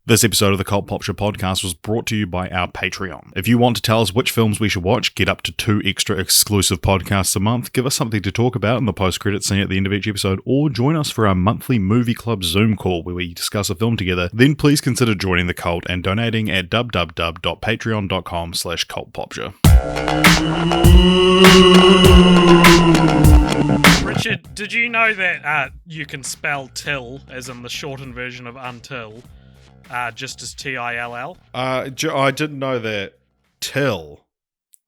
This episode of the Cult Popture podcast was brought to you by our Patreon. If you want to tell us which films we should watch, get up to 2 extra exclusive podcasts a month, give us something to talk about in the post-credit scene at the end of each episode, or join us for our monthly movie club Zoom call where we discuss a film together, then please consider joining the cult and donating at www.patreon.com/cultpopture. Richard, did you know that you can spell till, as in the shortened version of until, just as T-I-L-L? I didn't know that till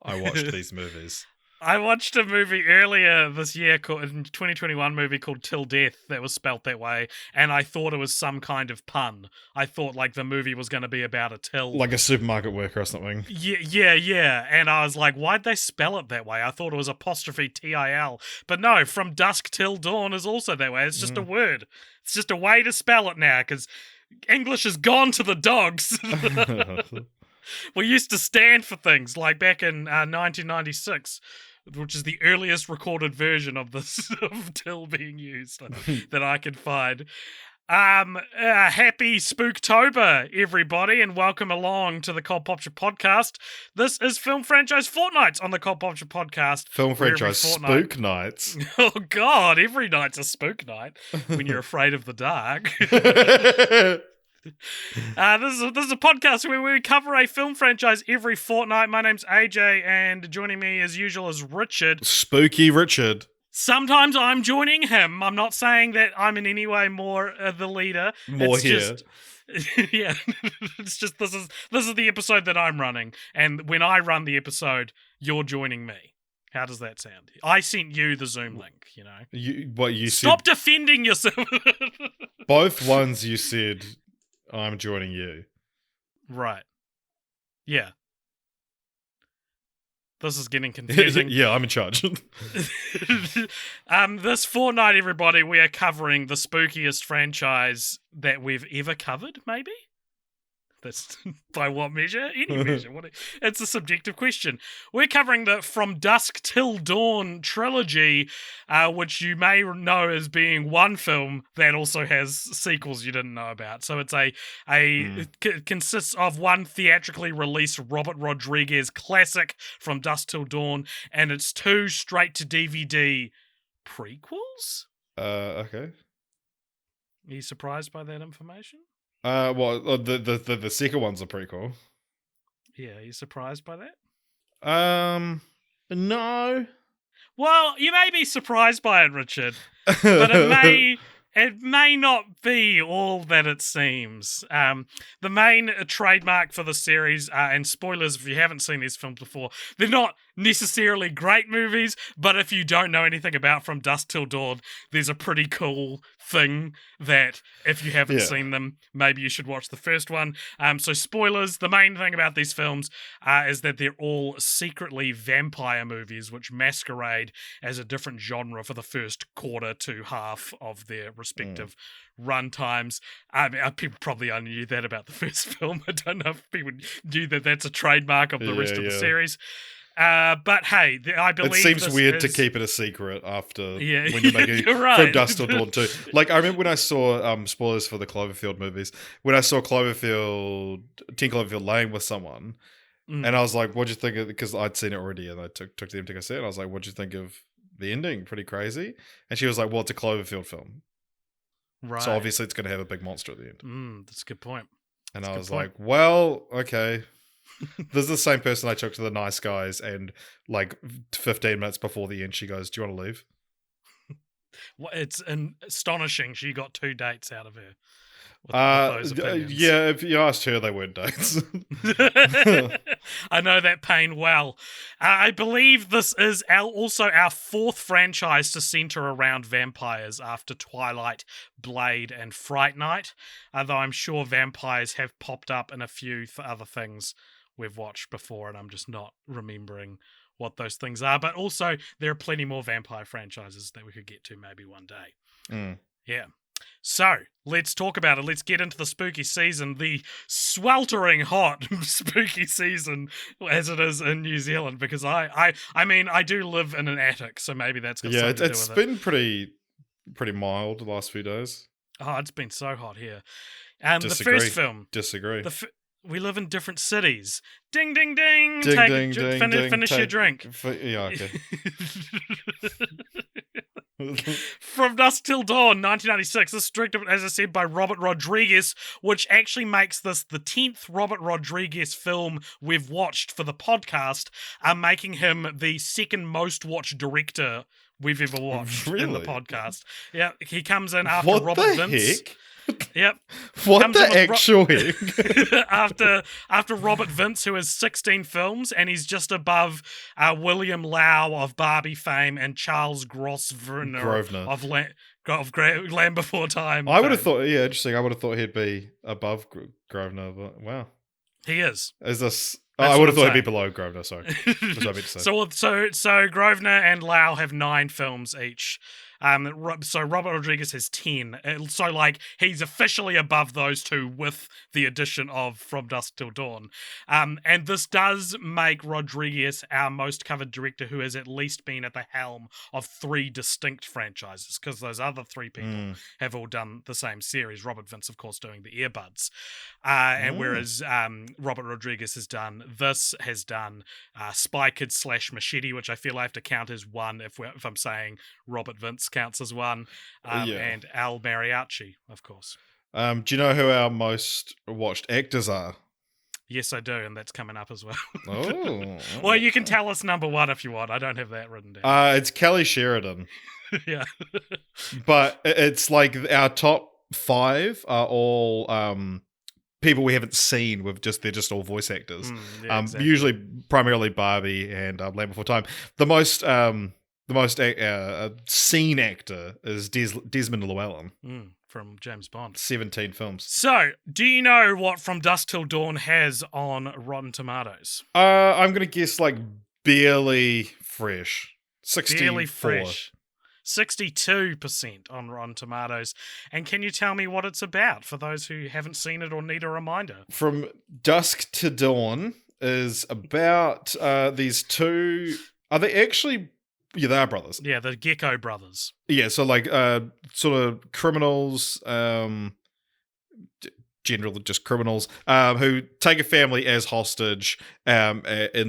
I watched these movies. I watched a movie earlier this year, called, a 2021 movie called Till Death, that was spelt that way, and I thought it was some kind of pun. I thought like the movie was going to be about a till. Like a supermarket worker or something. Yeah. And I was like, why'd they spell it that way? I thought it was apostrophe T-I-L. But no, from dusk till dawn is also that way. It's just a word. It's just a way to spell it now, because English has gone to the dogs. We used to stand for things, like back in 1996, which is the earliest recorded version of this of till being used that I could find. Happy Spooktober, everybody, and welcome along to the Cult Popture podcast. This is Film Franchise Fortnights on the Cult Popture podcast. Film Franchise Spook Nights. Oh God, every night's a spook night when you're afraid of the dark. This is a podcast where we cover a film franchise every fortnight. My name's AJ, and joining me as usual is Richard. Spooky Richard. Sometimes I'm joining him. I'm not saying that I'm in any way more the leader. It's here. Yeah, it's just this is the episode that I'm running, and when I run the episode, you're joining me. How does that sound? I sent you the Zoom link. You know. Stop defending yourself. Both ones you said. I'm joining you. Right. Yeah. This is getting confusing. Yeah, I'm in charge. This fortnight, everybody, we are covering the spookiest franchise that we've ever covered, maybe? That's by what measure? Any measure. It's a subjective question. We're covering the From Dusk Till Dawn trilogy, which you may know as being one film that also has sequels you didn't know about. So it's it consists of one theatrically released Robert Rodriguez classic, From Dusk Till Dawn, and it's 2 straight-to-DVD prequels? Okay. Are you surprised by that information? Well, the second one's a prequel. Yeah, are you surprised by that? No. Well, you may be surprised by it, Richard, but it may not be all that it seems. The main trademark for the series, and spoilers if you haven't seen these films before, they're not necessarily great movies, but if you don't know anything about From Dusk Till Dawn, there's a pretty cool thing that if you haven't seen them, maybe you should watch the first one. So spoilers, the main thing about these films is that they're all secretly vampire movies which masquerade as a different genre for the first quarter to half of their respective run times. People probably only knew that about the first film. I don't know if people knew that that's a trademark of the rest of the series. But hey, I believe it seems weird to keep it a secret after when you're making right. From Dusk Till Dawn too. Like I remember when I saw spoilers for the Cloverfield movies, when I saw 10 Cloverfield Lane with someone, and I was like, "What'd you think of?" Because I'd seen it already, and I took them to go see it. And I was like, "What'd you think of the ending? Pretty crazy." And she was like, "Well, it's a Cloverfield film, right? So obviously it's going to have a big monster at the end." That's a good point. And I was like, "Well, okay." This is the same person I took to The Nice Guys, and like 15 minutes before the end, she goes, "Do you want to leave?" Well, it's astonishing she got 2 dates out of her. Yeah, if you asked her, they weren't dates. I know that pain well. I believe this is also our 4th franchise to center around vampires after Twilight, Blade, and Fright Night, although I'm sure vampires have popped up in a few other things we've watched before, and I'm just not remembering what those things are. But also, there are plenty more vampire franchises that we could get to maybe one day. Yeah. So, let's talk about it. Let's get into the spooky season, the sweltering hot spooky season as it is in New Zealand, because I mean, I do live in an attic, so maybe that's got something to do with it. It's been pretty mild the last few days. Oh, it's been so hot here. The first film. Disagree. We live in different cities. Ding, ding, ding. Ding, ding, ding, ding. Finish your drink. Yeah, okay. From Dusk Till Dawn, 1996. This is directed, as I said, by Robert Rodriguez, which actually makes this the 10th Robert Rodriguez film we've watched for the podcast, making him the second most watched director we've ever watched in the podcast. Yeah, he comes in after Robert Vince. Heck? Yep. What the actual heck? after Robert Vince, who has 16 films, and he's just above William Lau of Barbie fame and Charles Grosvenor of Land Before Time. I would have thought, interesting. I would have thought he'd be above Grosvenor, but wow. He is. Is this... I would have thought he'd be below Grosvenor, sorry. That's what I meant to say. So Grosvenor and Lau have 9 films each. So Robert Rodriguez has 10. So he's officially above those two with the addition of From Dusk Till Dawn. And this does make Rodriguez our most covered director who has at least been at the helm of 3 distinct franchises, because those other 3 people have all done the same series. Robert Vince, of course, doing the Earbuds. And whereas Robert Rodriguez has done this, has done Spy Kids / Machete, which I feel I have to count as one if I'm saying Robert Vince counts as one, and Al Mariachi, of course. Do you know who our most watched actors are? Yes, I do, and that's coming up as well. Oh. Well, you can tell us number 1 if you want. I don't have that written down. It's Kelly Sheridan. Yeah. But it's like our top 5 are all people we haven't seen. They're just all voice actors. Exactly. Usually, primarily Barbie and Land Before Time. The most scene actor is Desmond Llewellyn. From James Bond. 17 films. So, do you know what From Dusk Till Dawn has on Rotten Tomatoes? I'm going to guess barely fresh. 64. Barely fresh. 62% on Rotten Tomatoes. And can you tell me what it's about for those who haven't seen it or need a reminder? From Dusk to Dawn is about these 2... Are they actually... Yeah, they are brothers. Yeah, the Gecko brothers. Yeah, so sort of criminals, general just criminals, who take a family as hostage, and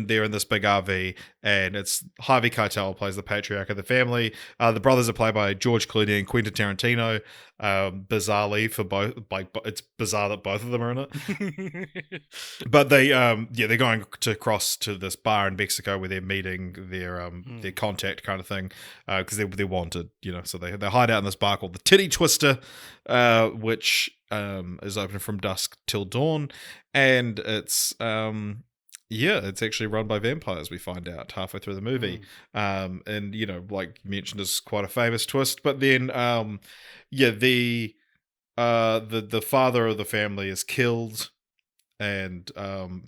they're in this big RV, and it's Harvey Keitel plays the patriarch of the family. The brothers are played by George Clooney and Quentin Tarantino. Bizarrely for both, it's bizarre that both of them are in it. But they're going to cross to this bar in Mexico where they're meeting their contact kind of thing, because they're wanted, so they hide out in this bar called the Titty Twister, which is open from dusk till dawn, and it's it's actually run by vampires, we find out halfway through the movie. And like you mentioned, is quite a famous twist. But then the father of the family is killed, and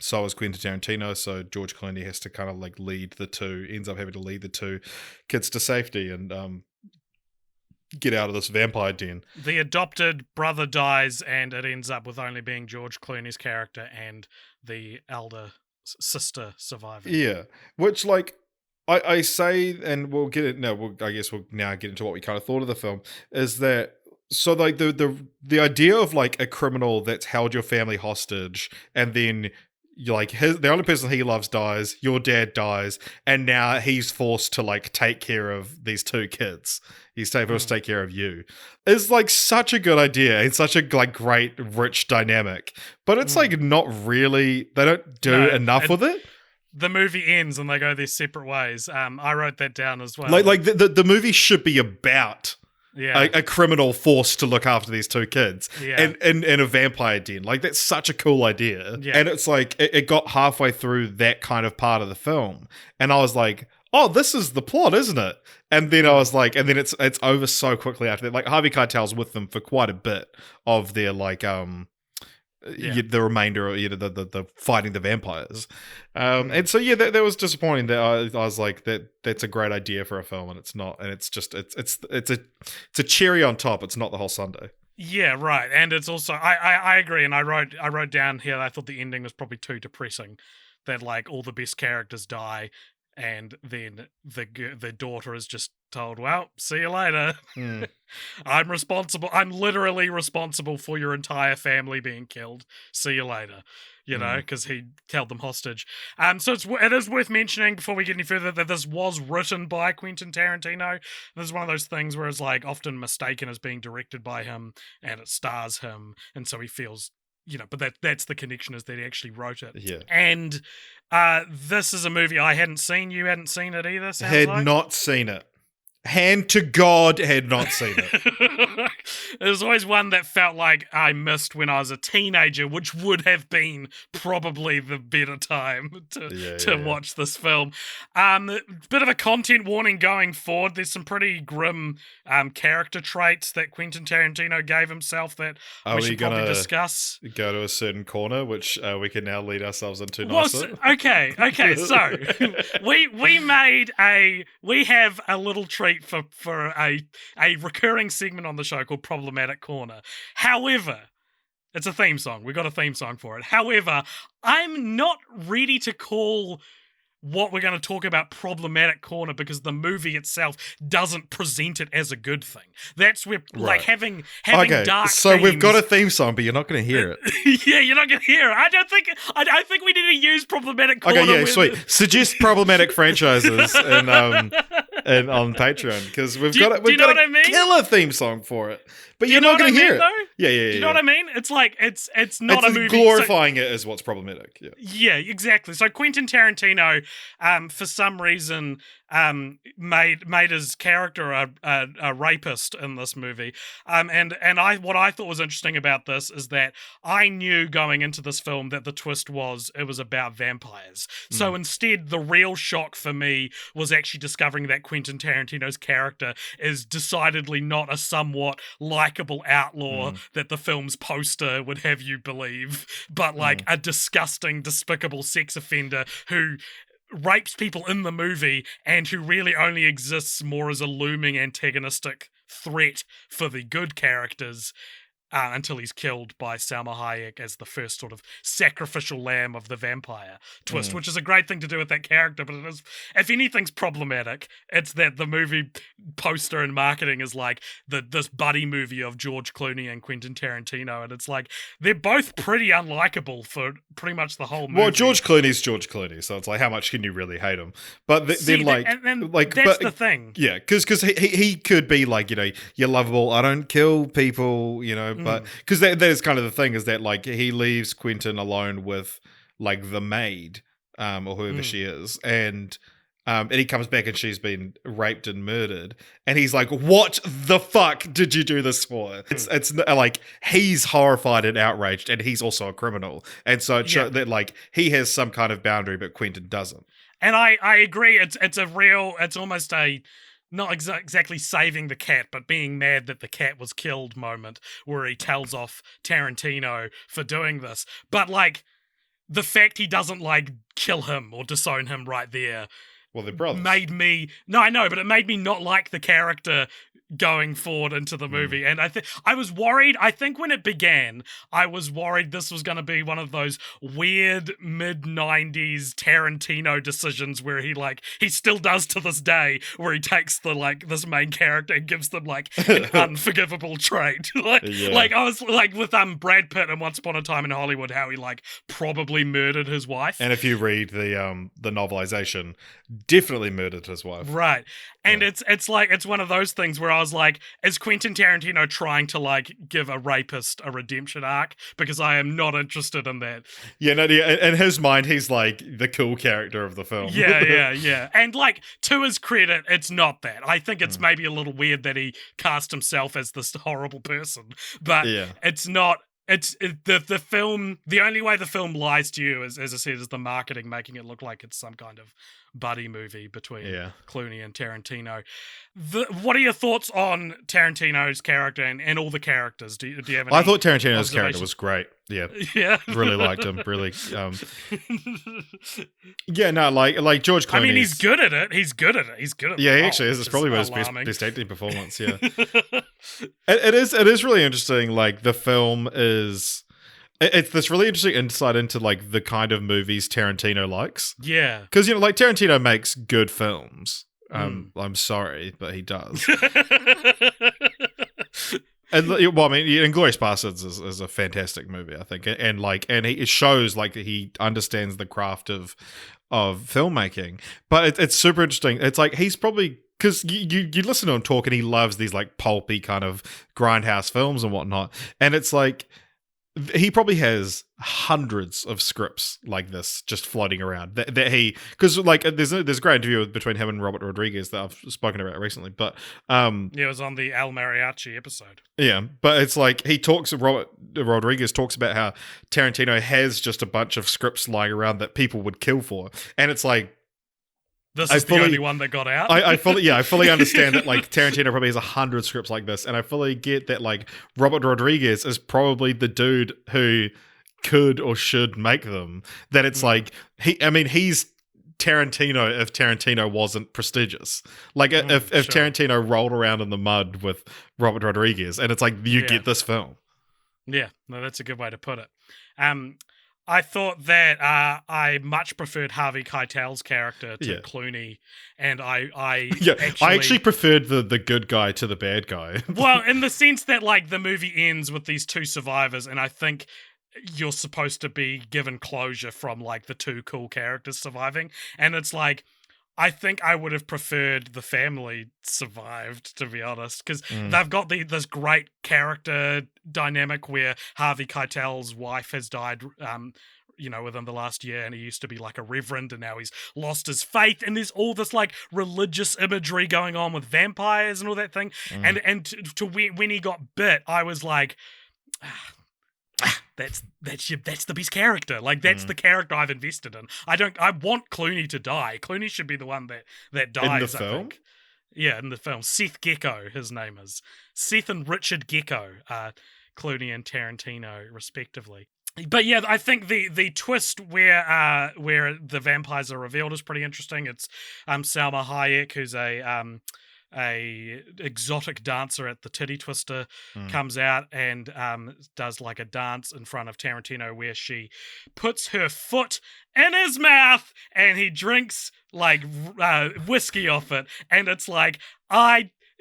so is Quentin Tarantino, so George Clooney has to kind of ends up having to lead the 2 kids to safety and get out of this vampire den. The adopted brother dies, and it ends up with only being George Clooney's character and the elder sister surviving. Yeah, which I say, and we'll get it now. I guess we'll now get into what we kind of thought of the film. Is that so? The idea of a criminal that's held your family hostage, and then the only person he loves dies, your dad dies, and now he's forced to take care of these 2 kids. He's forced to take care of you. Is such a good idea. It's such a great, rich dynamic, but it's not really. They don't do enough with it. The movie ends and they go their separate ways. I wrote that down as well. The movie should be about a criminal forced to look after these 2 kids in a vampire den. That's such a cool idea. Yeah. And it's it got halfway through that kind of part of the film, and I was like, oh, this is the plot, isn't it? And then I was and then it's over so quickly after that. Harvey Keitel's with them for quite a bit of their the remainder of the fighting the vampires. And so that was disappointing. That I was that's a great idea for a film, and it's not. And it's just it's a cherry on top. It's not the whole sundae. Yeah, right. And it's also I agree. And I wrote down here that I thought the ending was probably too depressing. That all the best characters die, and then the daughter is just told, well, see you later. Mm. I'm literally responsible for your entire family being killed. See you later. You know, because he held them hostage. So it is worth mentioning before we get any further that this was written by Quentin Tarantino. This is one of those things where it's like often mistaken as being directed by him, and it stars him, and so he feels, you know, but that's the connection, is that he actually wrote it. Yeah. And this is a movie I hadn't seen. You hadn't seen it either, sounds Had like? not seen it. Hand to God, had not seen it. There's always one that felt like I missed when I was a teenager, which would have been probably the better time to watch this film. Bit of a content warning going forward. There's some pretty grim character traits that Quentin Tarantino gave himself that we should probably discuss. Go to a certain corner, which we can now lead ourselves into nicely. Okay. So we have a little treat for a recurring segment on the show called Problematic Corner. However, it's a theme song. We got a theme song for it. However, I'm not ready to call what we're going to talk about Problematic Corner because the movie itself doesn't present it as a good thing. That's where like having dark so themes, we've got a theme song, but you're not going to hear it. Yeah, you're not going to hear it. I don't think we need to use Problematic Corner. Okay, yeah, sweet. Suggest problematic franchises and on Patreon, because we've got a killer theme song for it. But you're not going to hear it. Though? Yeah. You know what I mean? It's like it's not a movie. Glorifying it as what's problematic. Yeah, exactly. So Quentin Tarantino, for some reason, made his character a rapist in this movie. What I thought was interesting about this is that I knew going into this film that the twist was it was about vampires. So instead, the real shock for me was actually discovering that Quentin Tarantino's character is decidedly not a somewhat likable outlaw that the film's poster would have you believe, but like a disgusting, despicable sex offender who rapes people in the movie and who really only exists more as a looming antagonistic threat for the good characters until he's killed by Salma Hayek as the first sort of sacrificial lamb of the vampire twist, which is a great thing to do with that character, but it is, if anything's problematic, it's that the movie poster and marketing is like this buddy movie of George Clooney and Quentin Tarantino, and it's like, they're both pretty unlikable for pretty much the whole movie. Well, George Clooney's George Clooney, so it's like, how much can you really hate him? But that's the thing. Yeah, because he could be like, you know, you're lovable, I don't kill people, you know, but because that is kind of the thing, is that like he leaves Quentin alone with like the maid or whoever she is, and he comes back and she's been raped and murdered, and he's like, what the fuck did you do this for? It's like, he's horrified and outraged, and he's also a criminal, and so it shows that like he has some kind of boundary, but Quentin doesn't. And I agree, it's almost a not exactly saving the cat, but being mad that the cat was killed moment where he tells off Tarantino for doing this. But, like, the fact he doesn't, like, kill him or disown him right there. Well, they're brothers. No, I know, but it made me not like the character going forward into the movie. And I was worried. I think when it began, I was worried this was going to be one of those weird mid-90s Tarantino decisions where he still does to this day, where he takes this main character and gives them like an unforgivable trait. Like I was like with Brad Pitt in Once Upon a Time in Hollywood, how he like probably murdered his wife. And if you read the novelization, definitely murdered his wife. Right. And it's like, it's one of those things where I was like, is Quentin Tarantino trying to like give a rapist a redemption arc? Because I am not interested in that. Yeah, no, in his mind, he's like the cool character of the film. Yeah. And like, to his credit, it's not that. I think it's maybe a little weird that he cast himself as this horrible person, but it's not. The film. The only way the film lies to you is, as I said, is the marketing making it look like it's some kind of buddy movie between Clooney and Tarantino. What are your thoughts on Tarantino's character and all the characters? Do you have any? I thought Tarantino's character was great. Yeah, really liked him. Really, like George Clooney. I mean, he's good at it. He's good at it. Yeah, he actually is. It's probably his best acting performance. Yeah, it is really interesting. Like the film is. It's this really interesting insight into like the kind of movies Tarantino likes. Yeah, because like Tarantino makes good films. I'm sorry, but he does. And well, I mean, Inglourious Basterds is a fantastic movie, I think, and it shows like he understands the craft of filmmaking. But it's super interesting. It's like he's probably, because you listen to him talk and he loves these like pulpy kind of grindhouse films and whatnot, and it's like he probably has hundreds of scripts like this just floating around that he, because like there's a great interview between him and Robert Rodriguez that I've spoken about recently, but it was on the El Mariachi episode. Yeah, but it's like Robert Rodriguez talks about how Tarantino has just a bunch of scripts lying around that people would kill for, and it's like, this is the only one that got out. I fully understand that like Tarantino probably has 100 scripts like this, and I fully get that like Robert Rodriguez is probably the dude who could or should make them. That it's like he's Tarantino if Tarantino wasn't prestigious. Like if Tarantino rolled around in the mud with Robert Rodriguez, and it's like you get this film. Yeah, no, that's a good way to put it. I thought that I much preferred Harvey Keitel's character to Clooney, and I actually preferred the good guy to the bad guy. Well, in the sense that like the movie ends with these two survivors, and I think you're supposed to be given closure from like the two cool characters surviving, and it's like, I think I would have preferred the family survived, to be honest, because they've got this great character dynamic where Harvey Keitel's wife has died, within the last year, and he used to be like a reverend, and now he's lost his faith, and there's all this like religious imagery going on with vampires and all that thing, and to when he got bit, I was like, that's the best character. Like that's the character I've invested in. I want Clooney to die. Clooney should be the one that dies. In the film? I think. Yeah, in the film. Seth Gecko, his name is. Seth and Richard Gecko are Clooney and Tarantino, respectively. But yeah, I think the twist where the vampires are revealed is pretty interesting. It's Salma Hayek, who's a exotic dancer at the Titty Twister, comes out and does like a dance in front of Tarantino where she puts her foot in his mouth and he drinks like whiskey off it, and it's like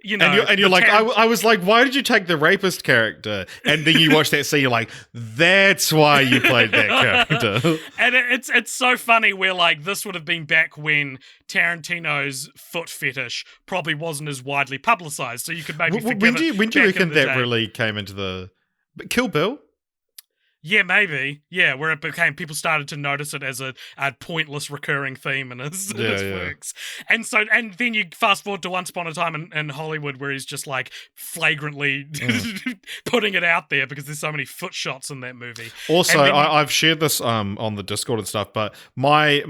and you're like, I was like, why did you take the rapist character? And then you watch that scene, you're like, that's why you played that character. And it's so funny where like this would have been back when Tarantino's foot fetish probably wasn't as widely publicized, so you could maybe forgive it. When do you reckon that really came into the Kill Bill? Yeah, maybe. Yeah, where it became, people started to notice it as a pointless recurring theme in his works. And then you fast forward to Once Upon a Time in Hollywood, where he's just like flagrantly putting it out there because there's so many foot shots in that movie. Also, I've shared this on the Discord and stuff, but my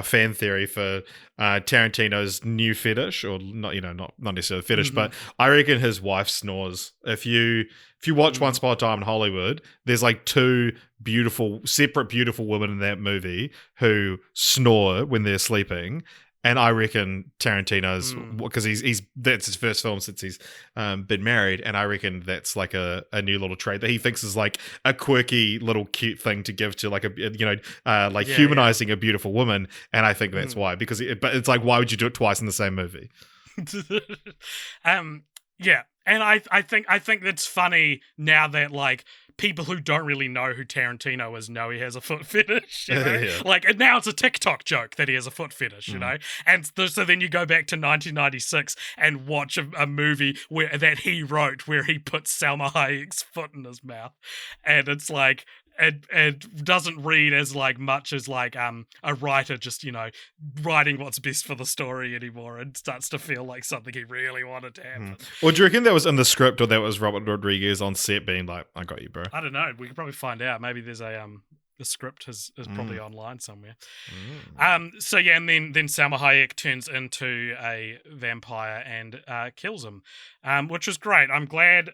fan theory for Tarantino's new fetish, or not necessarily fetish, but I reckon his wife snores. If you watch Once Upon a Time in Hollywood, there's like two separate beautiful women in that movie who snore when they're sleeping. And I reckon Tarantino's, because that's his first film since he's been married, and I reckon that's like a new little trait that he thinks is like a quirky little cute thing to give to like humanizing a beautiful woman, and I think that's why. But it's like, why would you do it twice in the same movie? Yeah, and I think that's funny now that like people who don't really know who Tarantino is know he has a foot fetish, you know? Like, and now it's a TikTok joke that he has a foot fetish, you know? And so then you go back to 1996 and watch a movie that he wrote where he puts Salma Hayek's foot in his mouth, and it's like, it doesn't read as like much as like a writer just writing what's best for the story anymore, and starts to feel like something he really wanted to happen. Well, do you reckon that was in the script, or that was Robert Rodriguez on set being like, I got you, bro? I don't know, we could probably find out. Maybe there's the script is probably online somewhere. So yeah, and then Salma Hayek turns into a vampire and kills him, which was great. I'm glad.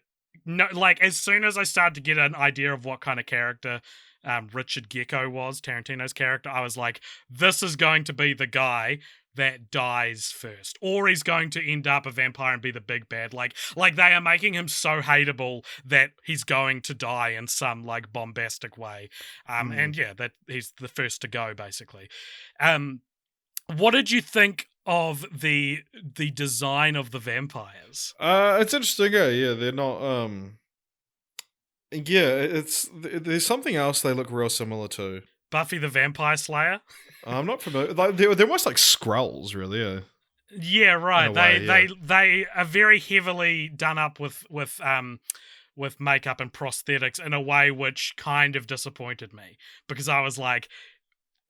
No, like as soon as I started to get an idea of what kind of character Richard Gecko was, Tarantino's character, I was like, this is going to be the guy that dies first, or he's going to end up a vampire and be the big bad. Like they are making him so hateable that he's going to die in some like bombastic way. And yeah, that he's the first to go basically. What did you think of the design of the vampires? It's interesting. Yeah, they're not. Yeah, there's something else they look real similar to. Buffy the Vampire Slayer? I'm not familiar. Like they're almost like Skrulls, really. Yeah. Yeah, right. In a way, They are very heavily done up with makeup and prosthetics in a way which kind of disappointed me, because I was like,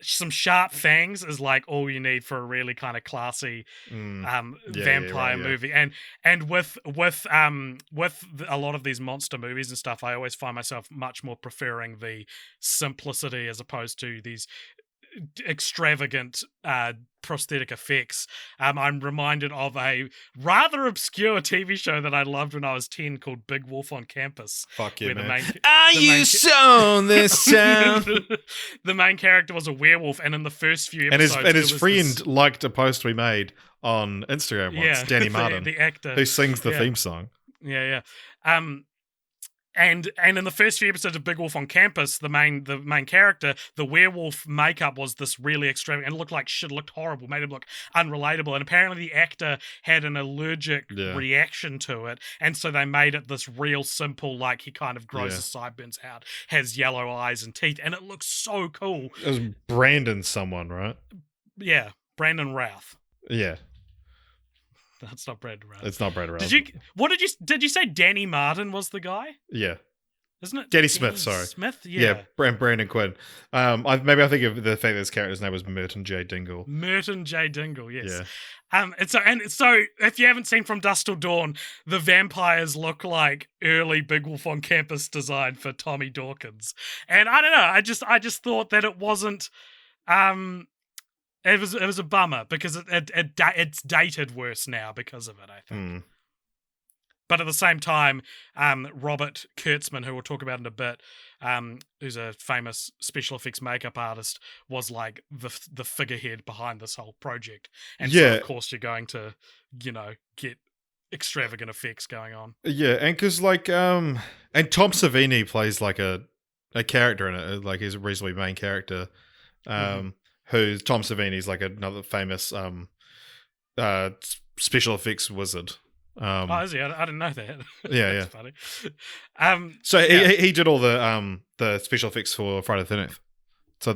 some sharp fangs is like all you need for a really kind of classy vampire movie. And with a lot of these monster movies and stuff, I always find myself much more preferring the simplicity as opposed to these extravagant prosthetic effects. I'm reminded of a rather obscure TV show that I loved when I was 10 called Big Wolf on Campus. Fuck yeah, man. Are you so this town? The main character was a werewolf, and in the first few episodes... And his friend liked a post we made on Instagram once, Danny Martin, the actor. who sings the theme song. Yeah. And in the first few episodes of Big Wolf on Campus, the main character, the werewolf makeup was this really extravagant and looked like shit, looked horrible, made him look unrelatable. And apparently the actor had an allergic reaction to it, and so they made it this real simple, like he kind of grows his sideburns out, has yellow eyes and teeth, and it looks so cool. It was Brandon someone, right? Yeah, Brandon Routh. Yeah. That's not Brad Routh. It's not Brad Routh. Did you say Danny Martin was the guy? Yeah. Isn't it? Danny Smith, sorry. Smith? Yeah. Brandon Quinn. Maybe I think of the fact that his character's name was Merton J. Dingle. Merton J. Dingle, yes. Yeah. So if you haven't seen From Dusk Till Dawn, the vampires look like early Big Wolf on Campus design for Tommy Dawkins. And I don't know, I just thought that it wasn't it was a bummer because it's dated worse now because of it, I think. But at the same time, Robert Kurtzman, who we'll talk about in a bit, who's a famous special effects makeup artist, was like the figurehead behind this whole project. And so, of course, you're going to, get extravagant effects going on. Yeah, and because, and Tom Savini plays like a character in it, like he's a reasonably main character. Who Tom Savini's like another famous special effects wizard. Is he? I didn't know that. Yeah, That's funny. So he did all the special effects for Friday the 13th. So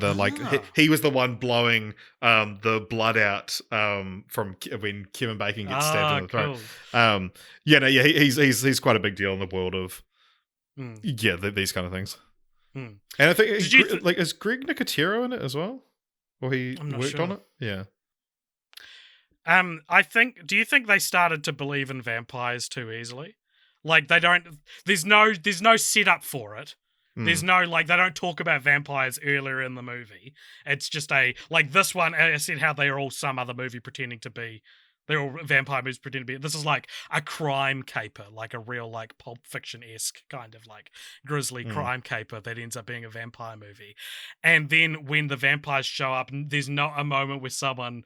he was the one blowing the blood out from when Kevin Bacon gets stabbed in the throat. He's quite a big deal in the world of these kind of things. And I think is Greg Nicotero in it as well? Or he worked on it? Yeah. Do you think they started to believe in vampires too easily? Like there's no setup for it. There's no, they don't talk about vampires earlier in the movie. It's just this one, I said how they're all some other movie they're all vampire movies pretending to be. This is like a crime caper, like a real Pulp Fiction-esque kind of grisly crime caper that ends up being a vampire movie. And then when the vampires show up, there's not a moment where someone...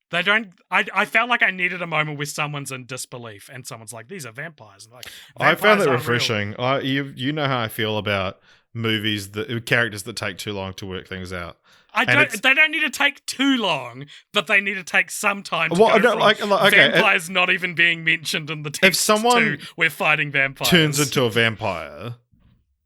I felt like I needed a moment where someone's in disbelief and someone's like, these are vampires. And I found that refreshing. You know how I feel about movies, characters that take too long to work things out. They don't need to take too long, but they need to take some time to vampires not even being mentioned in the text. If someone we're fighting vampires turns into a vampire,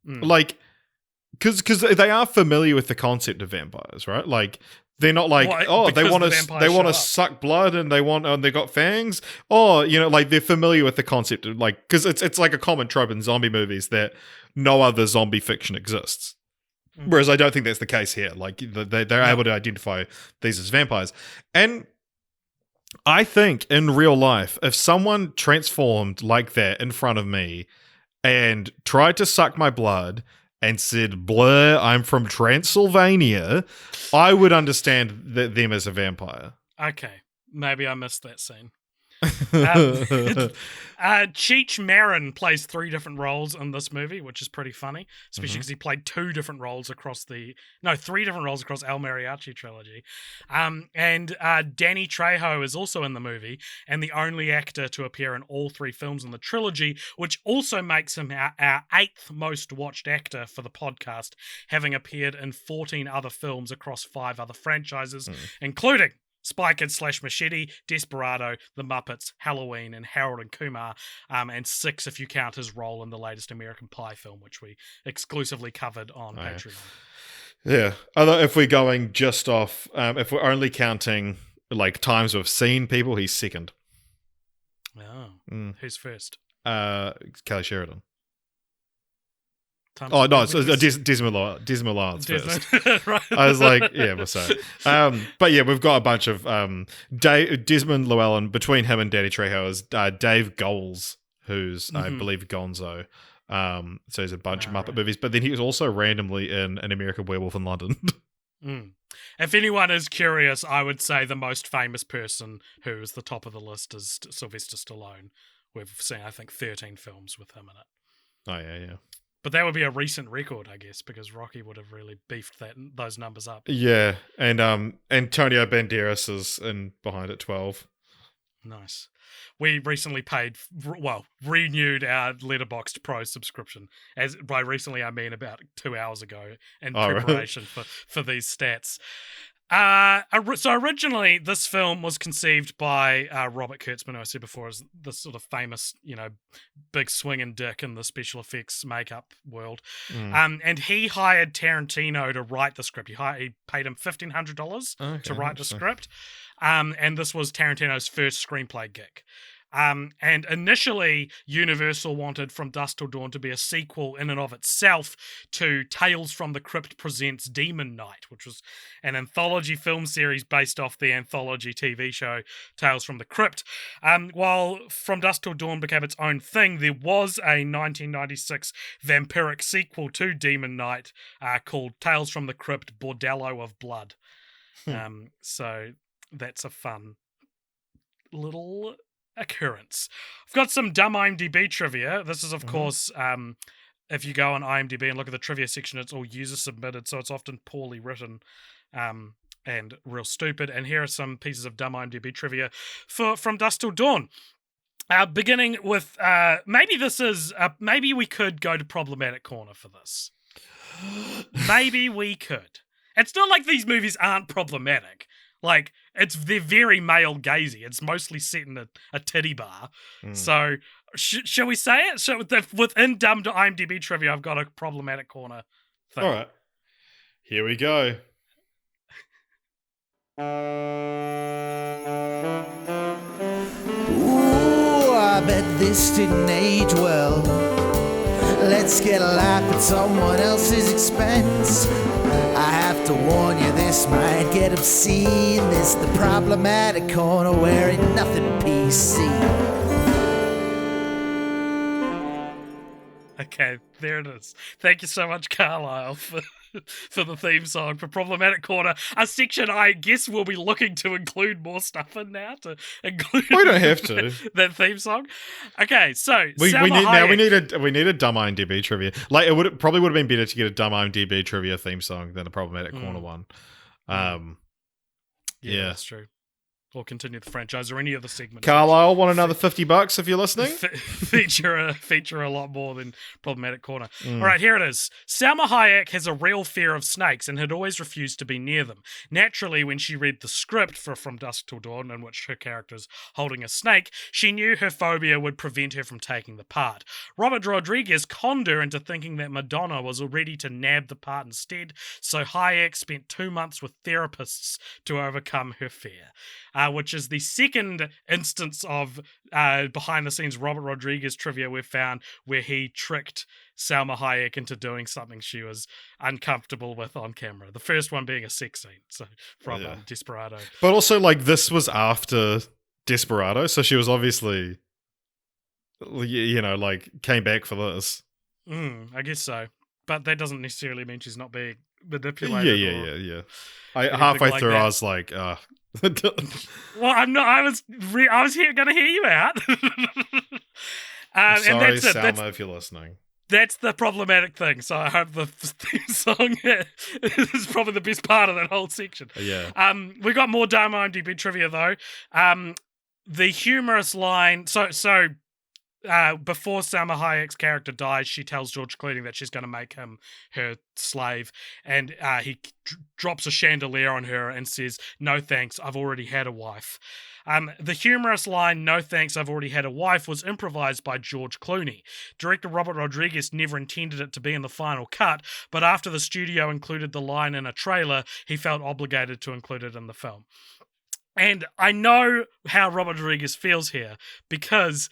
because they are familiar with the concept of vampires, right? They're not they want to suck blood and they got fangs. They're familiar with the concept of because it's like a common trope in zombie movies that no other zombie fiction exists. Whereas I don't think that's the case here. They're able to identify these as vampires. And I think in real life, if someone transformed like that in front of me and tried to suck my blood and said, "Blur, I'm from Transylvania," I would understand them as a vampire. Okay. Maybe I missed that scene. Cheech Marin plays 3 different roles in this movie, which is pretty funny, especially because he played 3 different roles across El Mariachi trilogy. And Danny Trejo is also in the movie and the only actor to appear in all 3 films in the trilogy, which also makes him our 8th most watched actor for the podcast, having appeared in 14 other films across 5 other franchises, including Spy Kids / Machete, Desperado, The Muppets, Halloween, and Harold and Kumar, and 6 if you count his role in the latest American Pie film, which we exclusively covered on Patreon. Yeah. Although if we're going just off, if we're only counting like times we've seen people, he's second. Oh, who's first? Kelly Sheridan. Times Oh no, it's Desmond Lawrence first. Right. I was like, yeah, we'll say. But yeah, we've got a bunch of Desmond Llewellyn. Between him and Danny Trejo is Dave Goelz, who's I believe Gonzo. So he's a bunch of Muppet movies, but then he was also randomly in An American Werewolf in London. If anyone is curious, I would say the most famous person who is the top of the list is Sylvester Stallone. We've seen, I think, 13 films with him in it. Oh yeah. But that would be a recent record, I guess, because Rocky would have really beefed those numbers up. Yeah, and Antonio Banderas is in behind at 12. Nice. We recently renewed our Letterboxd Pro subscription. As by recently, I mean about 2 hours ago, in preparation for these stats. So originally, this film was conceived by Robert Kurtzman, who I said before is the sort of famous, big swinging dick in the special effects makeup world. And he hired Tarantino to write the script. He paid him $1,500 to write the script. And this was Tarantino's first screenplay gig. And initially, Universal wanted From Dusk Till Dawn to be a sequel in and of itself to Tales from the Crypt Presents Demon Knight, which was an anthology film series based off the anthology TV show Tales from the Crypt. While From Dusk Till Dawn became its own thing, there was a 1996 vampiric sequel to Demon Knight called Tales from the Crypt Bordello of Blood. So that's a fun little occurrence. I've got some dumb IMDb trivia. This is, of course, if you go on IMDb and look at the trivia section, it's all user submitted, so it's often poorly written and real stupid. And here are some pieces of dumb IMDb trivia for From Dusk Till Dawn. Beginning with maybe we could go to problematic corner for this. Maybe we could. It's not like these movies aren't problematic. Like, they're very male gazy. It's mostly set in a titty bar. So, shall we say it? Within dumb to IMDb trivia, I've got a problematic corner thing. All right. Here we go. Ooh, I bet this didn't age well. Let's get a laugh at someone else's expense. I have to warn you, this might get obscene. This the problematic corner where ain't nothing PC. Okay, there it is. Thank you so much, Carlisle, for the theme song for Problematic Corner, a section I guess we'll be looking to include more stuff in now to include. We don't have to that theme song. Okay, so we need a dumb IMDb trivia. Like it probably would have been better to get a dumb IMDb trivia theme song than a Problematic Corner one. Yeah, that's true. Or continue the franchise or any other segment. Carlisle, want another $50 if you're listening? feature a lot more than Problematic Corner. All right, here it is. Salma Hayek has a real fear of snakes and had always refused to be near them. Naturally, when she read the script for From Dusk Till Dawn, in which her character's holding a snake, she knew her phobia would prevent her from taking the part. Robert Rodriguez conned her into thinking that Madonna was ready to nab the part instead, so Hayek spent 2 months with therapists to overcome her fear. Which is the second instance of behind-the-scenes Robert Rodriguez trivia we've found where he tricked Salma Hayek into doing something she was uncomfortable with on camera. The first one being a sex scene from Desperado. But also, like, this was after Desperado, so she was obviously, came back for this. I guess so. But that doesn't necessarily mean she's not being manipulated. Yeah. Halfway through, that. I was like, well, I'm not. I was going to hear you out. I'm sorry, and that's Salma, if you're listening. That's the problematic thing. So I hope the theme song is probably the best part of that whole section. Yeah. We got more dumb IMDb trivia though. The humorous line. So before Salma Hayek's character dies, she tells George Clooney that she's going to make him her slave, and he drops a chandelier on her and says, "No thanks, I've already had a wife." The humorous line, "No thanks, I've already had a wife," was improvised by George Clooney. Director Robert Rodriguez never intended it to be in the final cut, but after the studio included the line in a trailer, he felt obligated to include it in the film. And I know how Robert Rodriguez feels here, because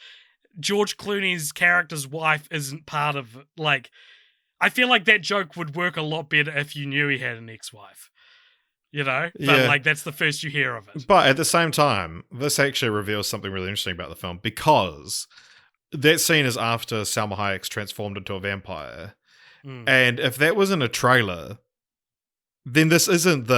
George Clooney's character's wife isn't part of, like, I feel like that joke would work a lot better if you knew he had an ex-wife. You know? But, like, that's the first you hear of it. But at the same time, this actually reveals something really interesting about the film, because that scene is after Salma Hayek's transformed into a vampire. And if that was in a trailer, then this isn't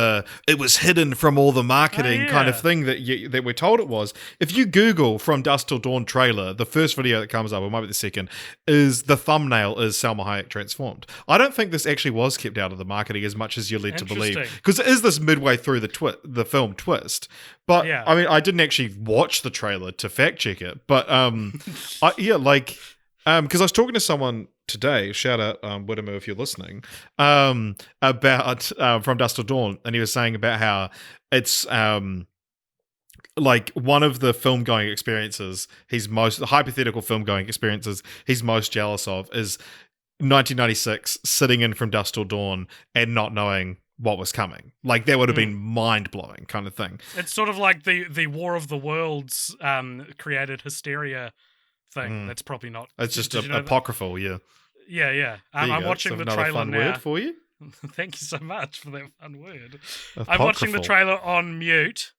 it was hidden from all the marketing kind of thing that we're told it was. If you Google From Dusk Till Dawn trailer, the first video that comes up, or might be the second, is the thumbnail is Salma Hayek transformed. I don't think this actually was kept out of the marketing as much as you're led to believe. Because it is this midway through the film twist. But, I mean, I didn't actually watch the trailer to fact check it. But, because I was talking to someone today, shout out Whittimer if you're listening, about From Dusk Till Dawn, and he was saying about how it's like one of the film going experiences the hypothetical film going experiences he's most jealous of is 1996 sitting in From Dusk Till Dawn and not knowing what was coming. Like, that would have been mind-blowing kind of thing. It's sort of like the War of the Worlds created hysteria thing. That's probably not. It's just apocryphal, yeah. Yeah. I'm watching the trailer fun now. Word for you. Thank you so much for that fun word. Apocryphal. I'm watching the trailer on mute.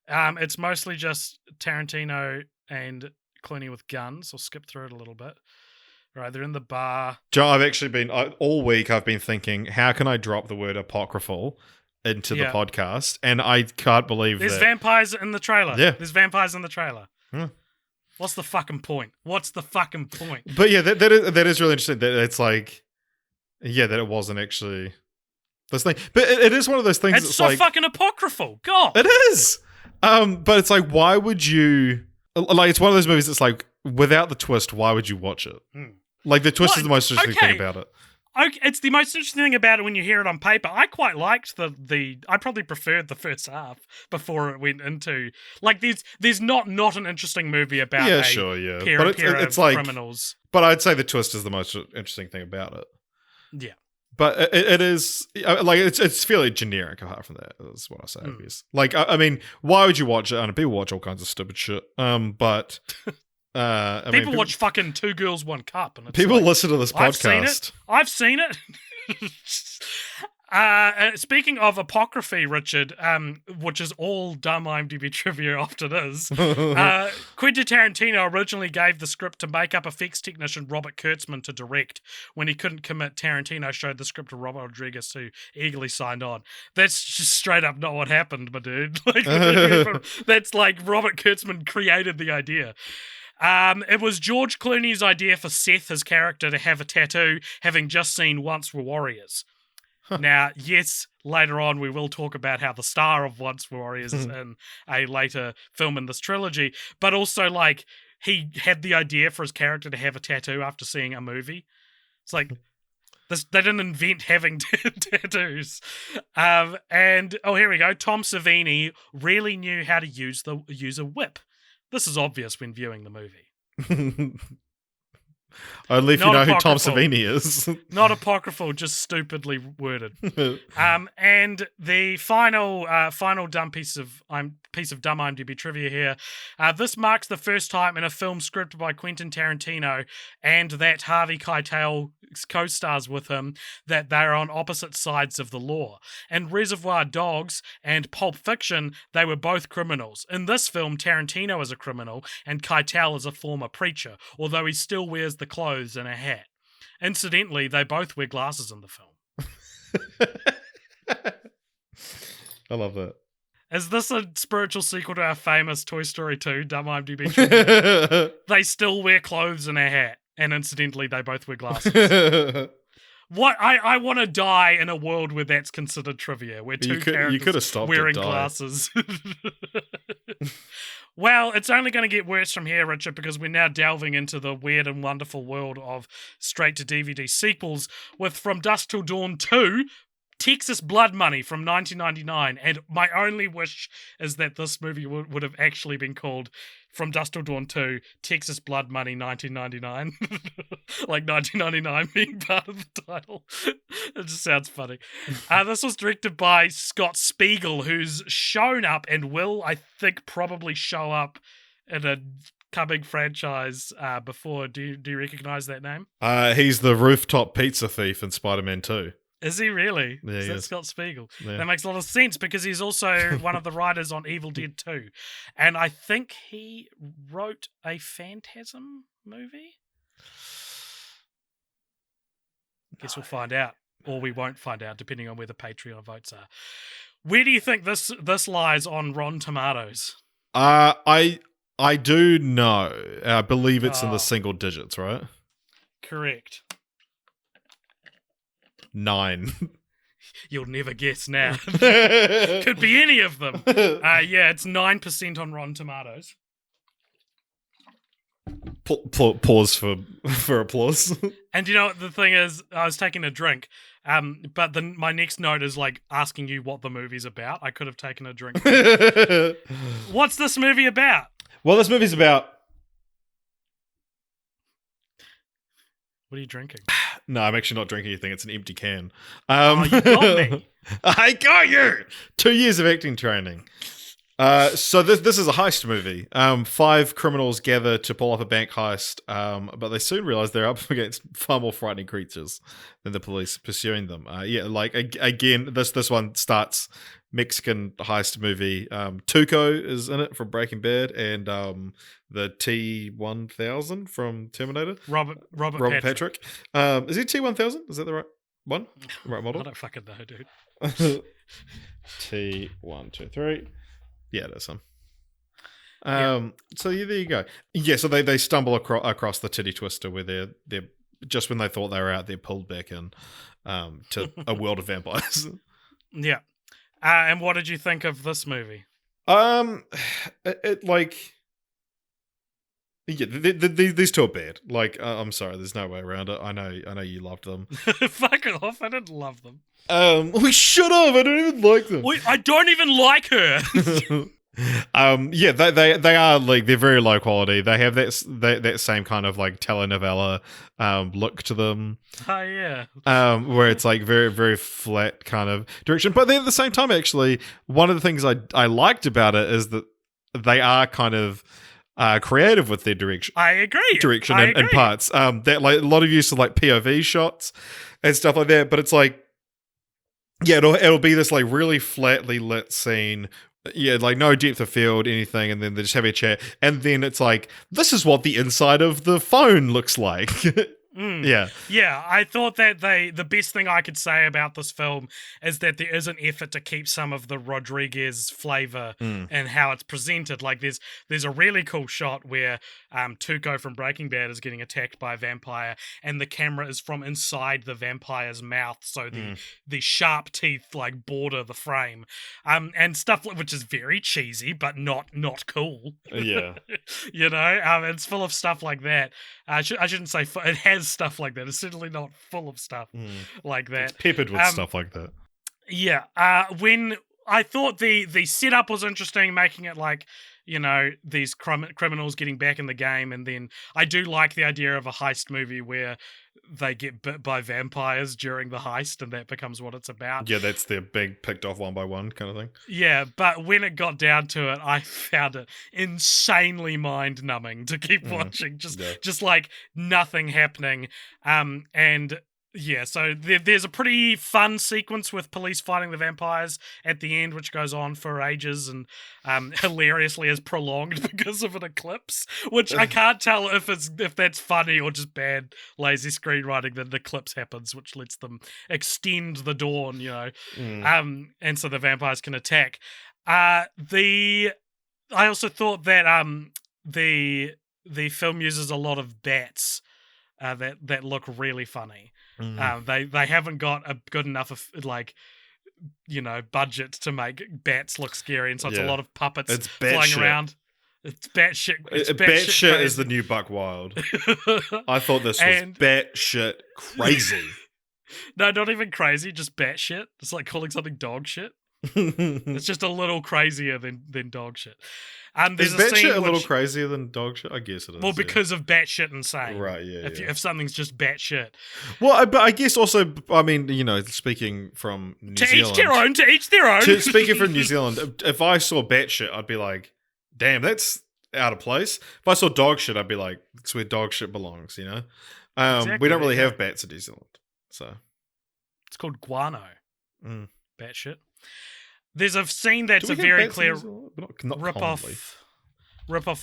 It's mostly just Tarantino and Clooney with guns. I'll skip through it a little bit. Right, they're in the bar. Joe, I've actually been all week. I've been thinking, how can I drop the word apocryphal into the podcast? And I can't believe there's vampires in the trailer. Yeah, there's vampires in the trailer. What's the fucking point? But yeah, that is really interesting. That it's like, that it wasn't actually this thing. But it is one of those things. It's so like, fucking apocryphal. God, it is. But it's like, why would you? Like, it's one of those movies that's like, without the twist, why would you watch it? Like, the twist is the most interesting thing about it. Okay, it's the most interesting thing about it when you hear it on paper. I quite liked I probably preferred the first half before it went into, like, there's not an interesting movie about pair of like criminals. But I'd say the twist is the most interesting thing about it. Yeah. But it is, like, it's fairly generic apart from that, is what I say, I guess. Like, I mean, why would you watch it? I know people watch all kinds of stupid shit, but... people watch fucking Two Girls, One Cup. And it's people like, listen to this podcast. I've seen it. Speaking of apocryphy, Richard, which is all dumb IMDb trivia often is, Quentin Tarantino originally gave the script to makeup effects technician Robert Kurtzman to direct. When he couldn't commit, Tarantino showed the script to Robert Rodriguez, who eagerly signed on. That's just straight up not what happened, my dude. Like, that's like Robert Kurtzman created the idea. It was George Clooney's idea for Seth, his character, to have a tattoo, having just seen Once Were Warriors. Now, yes, later on we will talk about how the star of Once Were Warriors is in a later film in this trilogy, but also, like, he had the idea for his character to have a tattoo after seeing a movie. It's like, they didn't invent having tattoos. And, here we go. Tom Savini really knew how to use a whip. This is obvious when viewing the movie. Only if you know who Tom Savini is. Not apocryphal, just stupidly worded. And the final dumb piece of dumb IMDb trivia here. This marks the first time in a film scripted by Quentin Tarantino and that Harvey Keitel co-stars with him that they're on opposite sides of the law. In Reservoir Dogs and Pulp Fiction, they were both criminals. In this film, Tarantino is a criminal and Keitel is a former preacher, although he still wears the clothes and a hat. Incidentally, they both wear glasses in the film. I love that. Is this a spiritual sequel to our famous Toy Story 2 dumb IMDb trivia? They still wear clothes and a hat, and incidentally, they both wear glasses. What I want to die in a world where that's considered trivia, where two characters wearing glasses. Well, it's only going to get worse from here, Richard, because we're now delving into the weird and wonderful world of straight-to-DVD sequels with From Dusk Till Dawn 2, Texas Blood Money from 1999, and my only wish is that this movie would have actually been called From Dusk Till Dawn 2, Texas Blood Money 1999. Like 1999 being part of the title. It just sounds funny. This was directed by Scott Spiegel, who's shown up and will, I think, probably show up in a coming franchise before. Do you recognize that name? He's the rooftop pizza thief in Spider-Man 2. Is he really? Yeah, Is he that is. Scott Spiegel? Yeah. That makes a lot of sense because he's also one of the writers on Evil Dead 2. And I think he wrote a Phantasm movie? Guess we'll find out. Or we won't find out, depending on where the Patreon votes are. Where do you think this lies on Rotten Tomatoes? I do know. I believe it's in the single digits, right? Correct. 9. You'll never guess now. Could be any of them. Yeah, it's 9% on Rotten Tomatoes. Pause for applause. And you know what the thing is? I was taking a drink, but then my next note is like asking you what the movie's about. I could have taken a drink. What's this movie about? Well, this movie's about... What are you drinking? No, I'm actually not drinking anything. It's an empty can. You got me. I got you! 2 years of acting training. So this is a heist movie. 5 criminals gather to pull off a bank heist, but they soon realize they're up against far more frightening creatures than the police pursuing them. Again, this one starts Mexican heist movie. Tuco is in it from Breaking Bad, and the T-1000 from Terminator. Robert Patrick. Is he T-1000? Is that the right one? The right model? I don't fucking know, dude. T123. Yeah, it is him. So there you go. Yeah, so they stumble across the titty twister where they're just when they thought they were out, they're pulled back in to a world of vampires. Yeah. And what did you think of this movie? These two are bad. Like, I'm sorry, there's no way around it. I know you loved them. Fuck off! I didn't love them. We should have. I don't even like them. I don't even like her. Yeah, they are like they're very low quality. They have that same kind of like telenovela look to them. Oh yeah. Where it's like very very flat kind of direction. But then at the same time, actually, one of the things I liked about it is that they are kind of creative with their direction. I agree. In parts. That like a lot of use of like POV shots and stuff like that. But it's like, yeah, it'll be this like really flatly lit scene. Yeah, like no depth of field, anything, and then they just have a chat, and then it's like, this is what the inside of the phone looks like. Yeah, I thought that the best thing I could say about this film is that there is an effort to keep some of the Rodriguez flavor and how it's presented. Like there's a really cool shot where Tuco from Breaking Bad is getting attacked by a vampire, and the camera is from inside the vampire's mouth, so the sharp teeth like border the frame, and stuff which is very cheesy but not cool. Yeah, you know, it's full of stuff like that. I shouldn't say it has stuff like that. It's certainly not full of stuff like that. It's peppered with stuff like that. Yeah. When I thought the setup was interesting, making it like, you know, these criminals getting back in the game, and then I do like the idea of a heist movie where they get bit by vampires during the heist, and that becomes what it's about. Yeah, that's their big picked off one by one kind of thing. Yeah, but when it got down to it, I found it insanely mind-numbing to keep watching. Just like nothing happening. And yeah, so there's a pretty fun sequence with police fighting the vampires at the end, which goes on for ages and hilariously is prolonged because of an eclipse, which I can't tell if that's funny or just bad lazy screenwriting that an eclipse happens, which lets them extend the dawn, you know, and so the vampires can attack. I also thought that the film uses a lot of bats that look really funny. They haven't got a good enough of like budget to make bats look scary, and so it's a lot of puppets It's flying batshit. around. It's batshit. It's Batshit crazy. is the new buck wild. I thought this was batshit crazy. No, not even crazy, just batshit. It's like calling something dog shit. It's just a little crazier than dog shit. Is batshit a little crazier than dog shit? I guess it is. Well, because of batshit insane. Right, yeah. If something's just batshit. Well, but I guess also, I mean, speaking from New Zealand. To each their own. Speaking from New Zealand, if I saw batshit, I'd be like, damn, that's out of place. If I saw dog shit, I'd be like, that's where dog shit belongs, Exactly, we don't really have bats in New Zealand, so. It's called guano. Mm. Batshit. There's a scene that's a very clear rip-off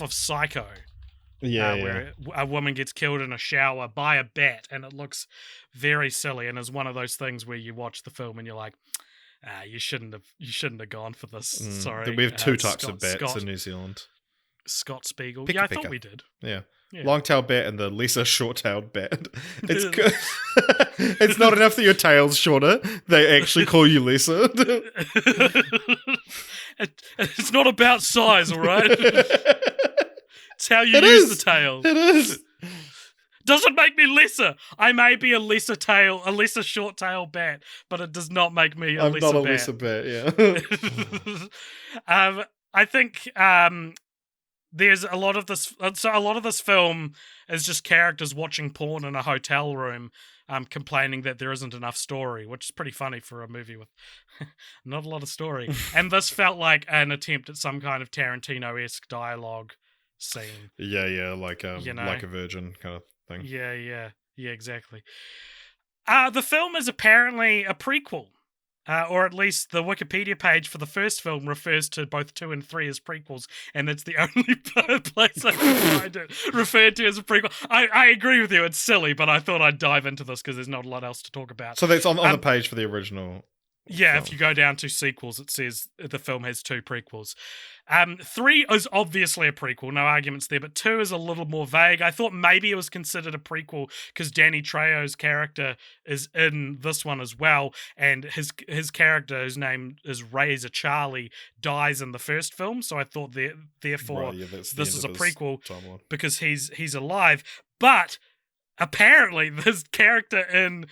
of Psycho. Where a woman gets killed in a shower by a bat, and it looks very silly, and is one of those things where you watch the film and you're like, you shouldn't have gone for this. Sorry. We have two types of bats in New Zealand. Scott Spiegel. Pika I pika. thought we did. Yeah. Long-tailed bat and the lesser short-tailed bat. It's good. It's not enough that your tail's shorter. They actually call you lesser. It's not about size, all right? It's how you use the tail. It is. Doesn't make me lesser. I may be a lesser short tail bat, but it does not make me I'm not a lesser bat, yeah. I think there's a lot of this. So a lot of this film is just characters watching porn in a hotel room, complaining that there isn't enough story, which is pretty funny for a movie with not a lot of story. And this felt like an attempt at some kind of Tarantino-esque dialogue scene. Yeah, like a virgin kind of thing. Yeah, exactly. The film is apparently a prequel. Or at least the Wikipedia page for the first film refers to both 2 and 3 as prequels, and that's the only place I can find it referred to as a prequel. I agree with you, it's silly, but I thought I'd dive into this because there's not a lot else to talk about. So that's on the page for the original. Yeah, film. If you go down to sequels, it says the film has 2 prequels. 3 is obviously a prequel, no arguments there, but 2 is a little more vague. I thought maybe it was considered a prequel because Danny Trejo's character is in this one as well, and his character, whose name is Razor Charlie, dies in the first film, so I thought therefore this is a prequel because he's alive. But apparently, this character in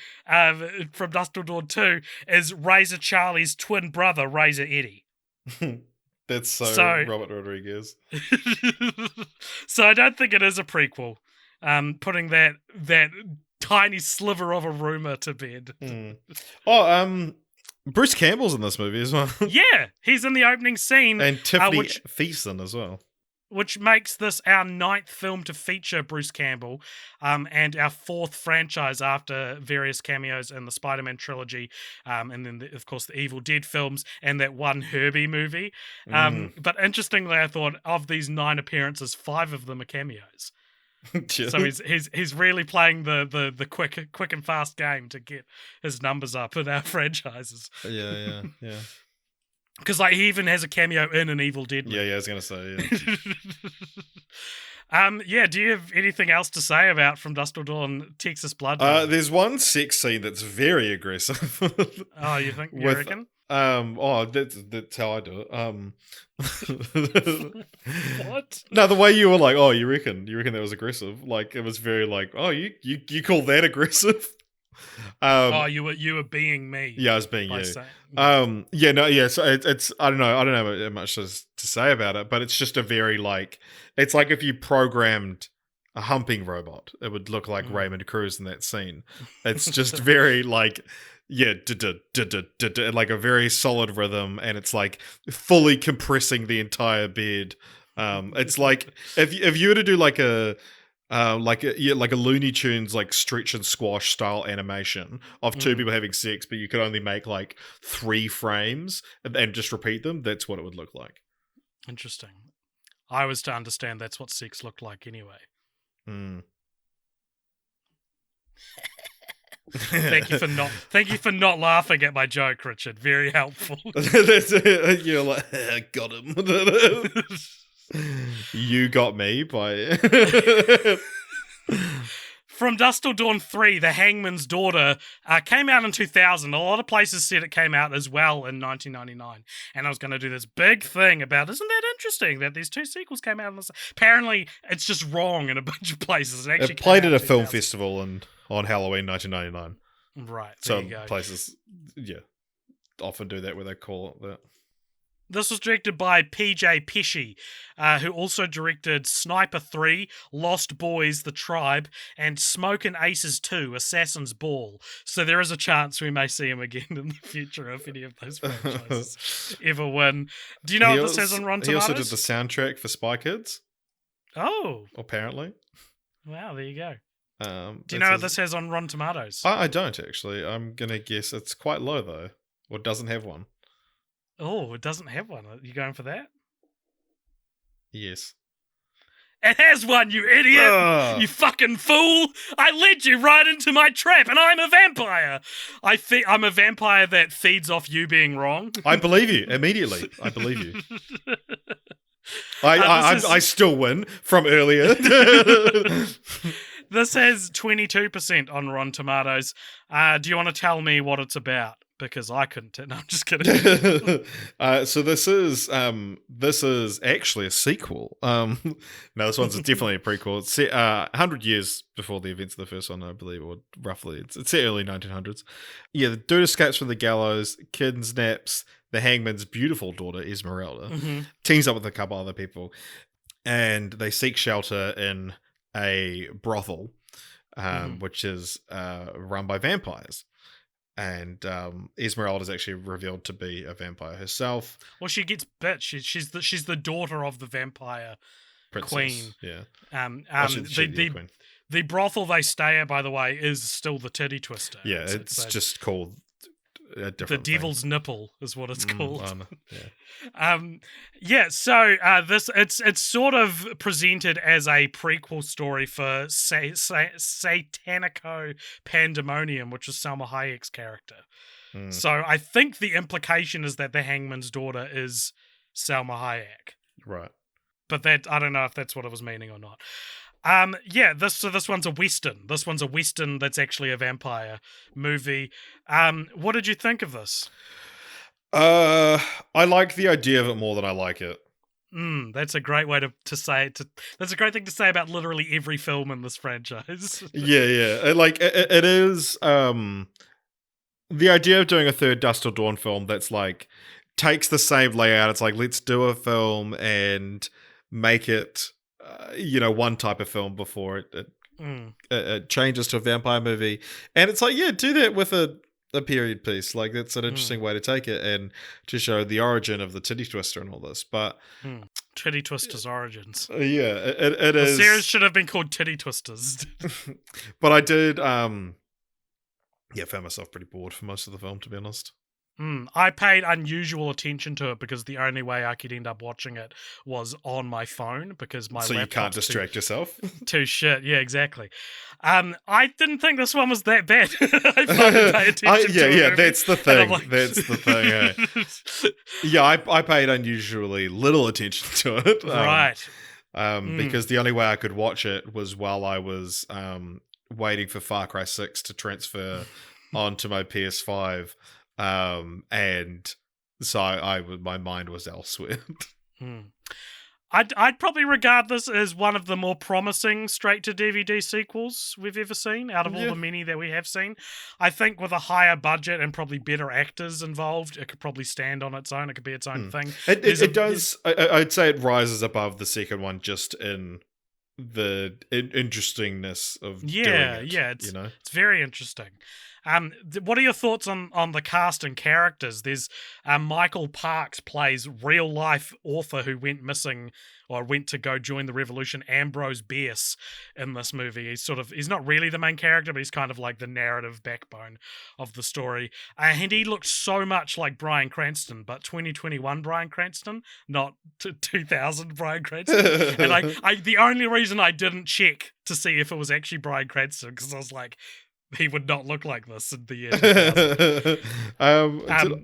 From Dusk Till Dawn 2 is Razor Charlie's twin brother, Razor Eddie. That's so Robert Rodriguez. So I don't think it is a prequel. Putting that tiny sliver of a rumor to bed. Bruce Campbell's in this movie as well. Yeah, he's in the opening scene. And Tiffany Thiessen as well. Which makes this our 9th film to feature Bruce Campbell, and our 4th franchise after various cameos in the Spider-Man trilogy, and then, of course, the Evil Dead films, and that one Herbie movie. But interestingly, I thought of these 9 appearances, 5 of them are cameos. So he's really playing the quick and fast game to get his numbers up in our franchises. Yeah. Because he even has a cameo in an Evil Dead movie. Yeah, I was going to say, do you have anything else to say about From Dusk Till Dawn, Texas Blood? There's one sex scene that's very aggressive. Oh, you think? You reckon? That's how I do it. What? No, the way you were like, oh, you reckon that was aggressive? Like, it was very like, oh, you call that aggressive? You were being me. Yeah, I was being you. So it's I don't know much to say about it, but it's just a very it's like if you programmed a humping robot, it would look like Raymond Cruz in that scene. It's just very like a very solid rhythm, and it's like fully compressing the entire bed. It's like if you were to do like a Looney Tunes like stretch and squash style animation of 2 people having sex, but you could only make 3 frames and just repeat them. That's what it would look like. Interesting. I was to understand that's what sex looked like anyway. Thank you for not laughing at my joke, Richard. Very helpful. You're like, got him. You got me by From Dusk Till Dawn 3, The Hangman's Daughter came out in 2000. A lot of places said it came out as well in 1999. And I was going to do this big thing about, isn't that interesting that these two sequels came out? Apparently, it's just wrong in a bunch of places. It played at a film festival on Halloween 1999. Right, there Some you go. places, often do that where they call it that. This was directed by PJ Pesci, who also directed Sniper 3, Lost Boys, The Tribe, and Smokin' Aces 2, Assassin's Ball. So there is a chance we may see him again in the future if any of those franchises ever win. Do you know what this says on Rotten Tomatoes? He also did the soundtrack for Spy Kids. Oh. Apparently. Wow, there you go. Do you It know what says- this has on Rotten Tomatoes? I don't, actually. I'm going to guess it's quite low, though. Or doesn't have one. Oh, it doesn't have one. Are you going for that? Yes. It has one, you idiot! Ugh. You fucking fool! I led you right into my trap, and I'm a vampire! I'm a vampire that feeds off you being wrong. I believe you, immediately. I believe you. I still win from earlier. This has 22% on Rotten Tomatoes. Do you want to tell me what it's about? Because I couldn't. No, I'm just kidding. So this is actually a sequel. No, this one's definitely a prequel. It's set 100 years before the events of the first one, I believe, or roughly. It's set early 1900s. Yeah, the dude escapes from the gallows, kidnaps the hangman's beautiful daughter, Esmeralda, teams up with a couple other people, and they seek shelter in a brothel, which is run by vampires. And Esmeralda is actually revealed to be a vampire herself. Well, she gets bit. She's the daughter of the vampire Princess, queen. Yeah. Queen. The brothel they stay at, by the way, is still the Titty Twister. Yeah, it's just called a different The Devil's Nipple is what it's called. Yeah. So it's sort of presented as a prequel story for Satanico Pandemonium, which is Salma Hayek's character. So I think the implication is that the Hangman's Daughter is Salma Hayek. Right. But that I don't know if that's what it was meaning or not. This one's a Western. This one's a Western that's actually a vampire movie. What did you think of this? I like the idea of it more than I like it. That's a great way to say it. That's a great thing to say about literally every film in this franchise. Yeah. It is the idea of doing a third Dusk Till Dawn film that's like takes the same layout. It's like, let's do a film and make it one type of film before it changes to a vampire movie. And it's like, yeah, do that with a period piece. Like, that's an interesting way to take it and to show the origin of the Titty Twister and all this. But Titty Twister's origins. It is. The series should have been called Titty Twisters. But I did, found myself pretty bored for most of the film, to be honest. I paid unusual attention to it because the only way I could end up watching it was on my phone because my so you can't distract yourself. Too shit. Yeah, exactly. I didn't think this one was that bad. I fucking pay attention to it. Yeah, that's the thing. Like... That's the thing. Yeah, I paid unusually little attention to it. Right. Because the only way I could watch it was while I was waiting for Far Cry 6 to transfer onto my PS5. And so my mind was elsewhere. I'd probably regard this as one of the more promising straight-to-DVD sequels we've ever seen, out of all the many that we have seen. I think with a higher budget and probably better actors involved, it could probably stand on its own. It could be its own thing. It does. I'd say it rises above the second one just in the interestingness of doing it. Yeah, it's very interesting. What are your thoughts on the cast and characters? There's Michael Parks plays real life author who went missing or went to go join the revolution, Ambrose Bierce, in this movie. He's not really the main character, but he's kind of like the narrative backbone of the story. And he looks so much like Bryan Cranston, but 2021 Bryan Cranston, not 2000 Bryan Cranston. And the only reason I didn't check to see if it was actually Bryan Cranston, because I was like, he would not look like this in the year 2000.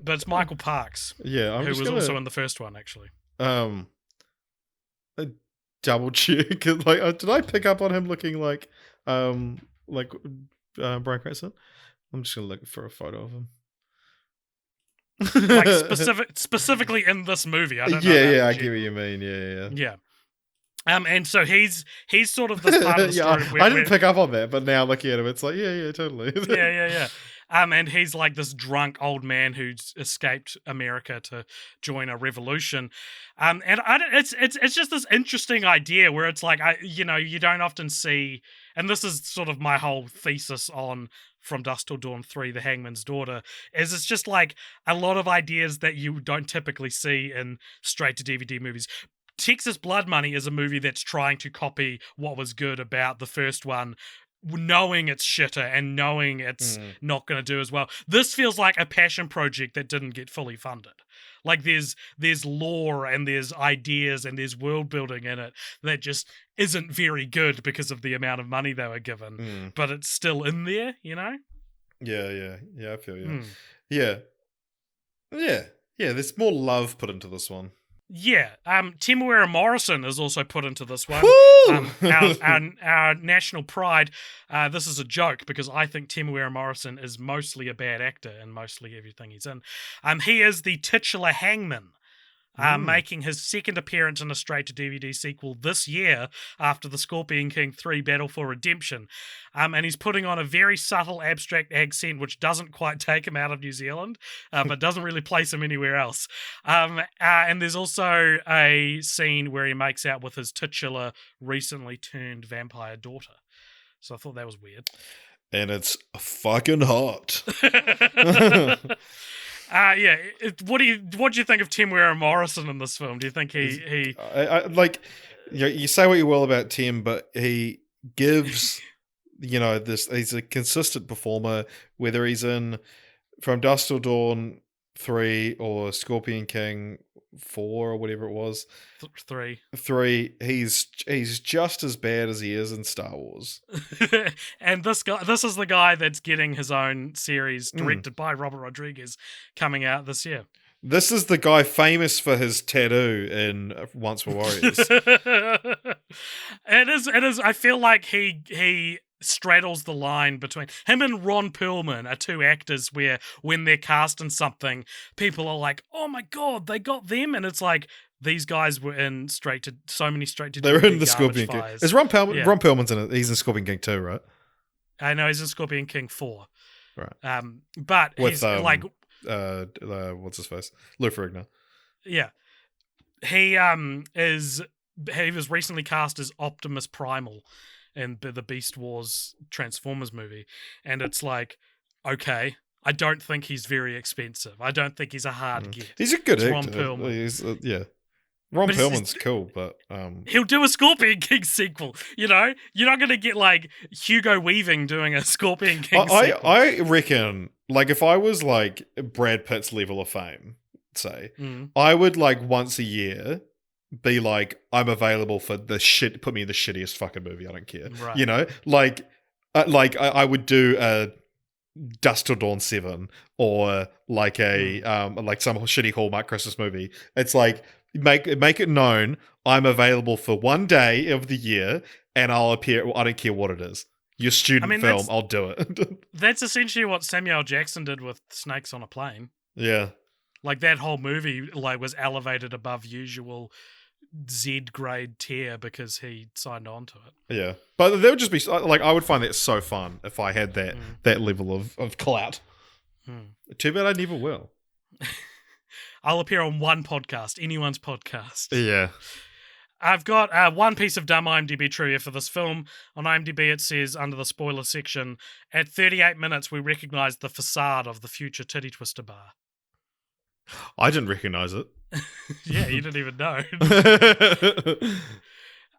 But it's Michael Parks. Yeah, who was also in the first one, actually. Double check. Like, did I pick up on him looking like Bryan Cranston? I'm just gonna look for a photo of him. Like specifically in this movie. I don't know. Yeah, I get what you mean. Yeah. And so he's sort of this part of the story. I didn't pick up on that, but now looking at him, it's like, yeah, totally. Yeah. And he's like this drunk old man who's escaped America to join a revolution. It's just this interesting idea where it's like, you don't often see, and this is sort of my whole thesis on From Dusk Till Dawn 3, The Hangman's Daughter, is it's just like a lot of ideas that you don't typically see in straight-to-DVD movies. Texas Blood Money is a movie that's trying to copy what was good about the first one, knowing it's shitter and knowing it's not going to do as well. This feels like a passion project that didn't get fully funded. Like there's lore and there's ideas and there's world building in it that just isn't very good because of the amount of money they were given, but it's still in there, Yeah, I feel you. Yeah. There's more love put into this one. Yeah, Temuera Morrison is also put into this one. Our national pride. This is a joke because I think Temuera Morrison is mostly a bad actor in mostly everything he's in. He is the titular hangman, making his second appearance in a straight-to-DVD sequel this year after the Scorpion King 3 Battle for Redemption. And he's putting on a very subtle abstract accent which doesn't quite take him out of New Zealand, but doesn't really place him anywhere else. And there's also a scene where he makes out with his titular recently turned vampire daughter. So I thought that was weird. And it's fucking hot. What do you think of Temuera Morrison in this film? Do you think he you say what you will about Tim, but he gives this. He's a consistent performer, whether he's in From Dusk Till Dawn 3 or Scorpion King 4 or whatever it was. 3. He's just as bad as he is in Star Wars. And this is the guy that's getting his own series directed by Robert Rodriguez coming out this year. This is the guy famous for his tattoo in Once Were Warriors. It is. I feel like he straddles the line between him and Ron Perlman are two actors where when they're cast in something, people are like, "Oh my god, they got them," and it's like these guys were in so many straight to. They're in the Scorpion King. Is Ron Perlman? Yeah. Ron Perlman's in it. He's in Scorpion King 2, right? I know he's in Scorpion King 4. Right. But with he's like, what's his face? Lou Ferrigno. Yeah, he was recently cast as Optimus Primal in the Beast Wars Transformers movie, and it's like, okay, I don't think he's very expensive. I don't think he's a hard get. He's a good actor. Ron Perlman. Ron Perlman's cool, but he'll do a Scorpion King sequel. You're not going to get like Hugo Weaving doing a Scorpion King sequel. I reckon, like, if I was like Brad Pitt's level of fame, say, I would like once a year be like, I'm available for the shit. Put me in the shittiest fucking movie. I don't care. Right. I would do a Dusk Till Dawn 7 or like a like some shitty Hallmark Christmas movie. It's like make it known I'm available for one day of the year and I'll appear. I don't care what it is. Your student film, I'll do it. That's essentially what Samuel L. Jackson did with Snakes on a Plane. Yeah. Like that whole movie was elevated above usual Z-grade tier because he signed on to it. Yeah. But there would just be, like, I would find that so fun if I had that level of clout. Too bad I never will. I'll appear on one podcast, anyone's podcast. Yeah. I've got one piece of dumb IMDb trivia for this film. On IMDb it says, under the spoiler section, at 38 minutes we recognise the facade of the future Titty Twister bar. I didn't recognise it. Yeah, you didn't even know.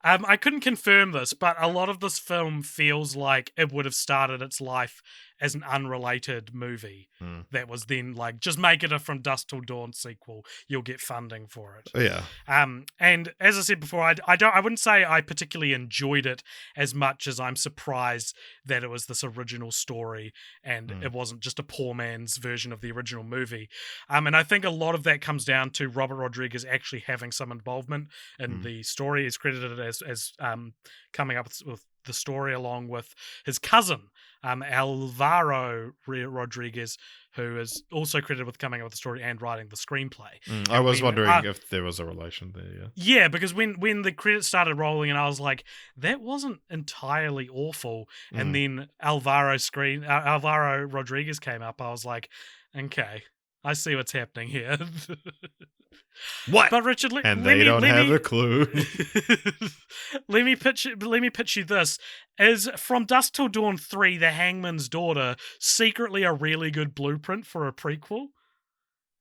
I couldn't confirm this, but a lot of this film feels like it would have started its life as an unrelated movie that was then like, just make it a From Dusk Till Dawn sequel. You'll get funding for it. Yeah. And as I said before, I wouldn't say I particularly enjoyed it as much as I'm surprised that it was this original story and it wasn't just a poor man's version of the original movie. And I think a lot of that comes down to Robert Rodriguez actually having some involvement in the story. Is credited as coming up with the story along with his cousin, Alvaro Rodriguez, who is also credited with coming up with the story and writing the screenplay. I was wondering if there was a relation there, yeah. Yeah, because when the credits started rolling and I was like, that wasn't entirely awful. And then Alvaro Rodriguez came up, I was like, okay, I see what's happening here. What? But Richard, they don't have a clue. let me pitch you this. Is From Dusk Till Dawn 3, The Hangman's Daughter, secretly a really good blueprint for a prequel?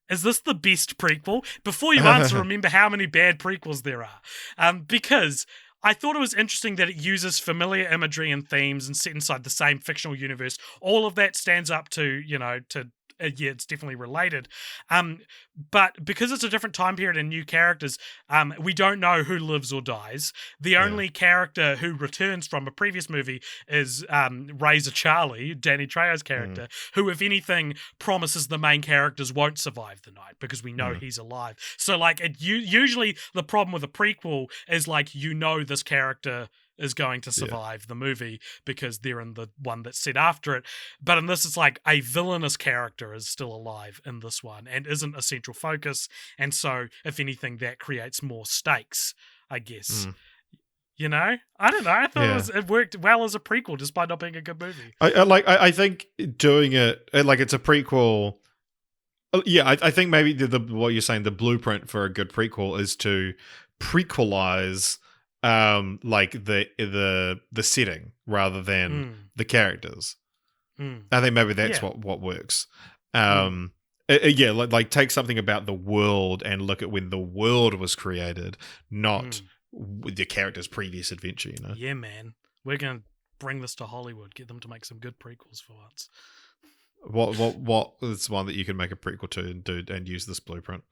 Is this the best prequel? Before you answer, remember how many bad prequels there are. Because I thought it was interesting that it uses familiar imagery and themes and set inside the same fictional universe. All of that stands up to, yeah, it's definitely related. But because it's a different time period and new characters, we don't know who lives or dies. The only character who returns from a previous movie is Razor Charlie, Danny Trejo's character, who, if anything, promises the main characters won't survive the night because we know he's alive. So, usually the problem with a prequel is, this character is going to survive the movie because they're in the one that's set after it. But in this, it's like a villainous character is still alive in this one and isn't a central focus. And so, if anything, that creates more stakes, I guess. I don't know. I thought it worked well as a prequel, despite not being a good movie. I think doing it it's a prequel. I think maybe what you're saying, the blueprint for a good prequel is to prequelize the setting rather than the characters. I think maybe that's what works. Take something about the world and look at when the world was created, not with the character's previous adventure. Yeah, man, we're gonna bring this to Hollywood. Get them to make some good prequels for once. What is one that you can make a prequel to and use this blueprint?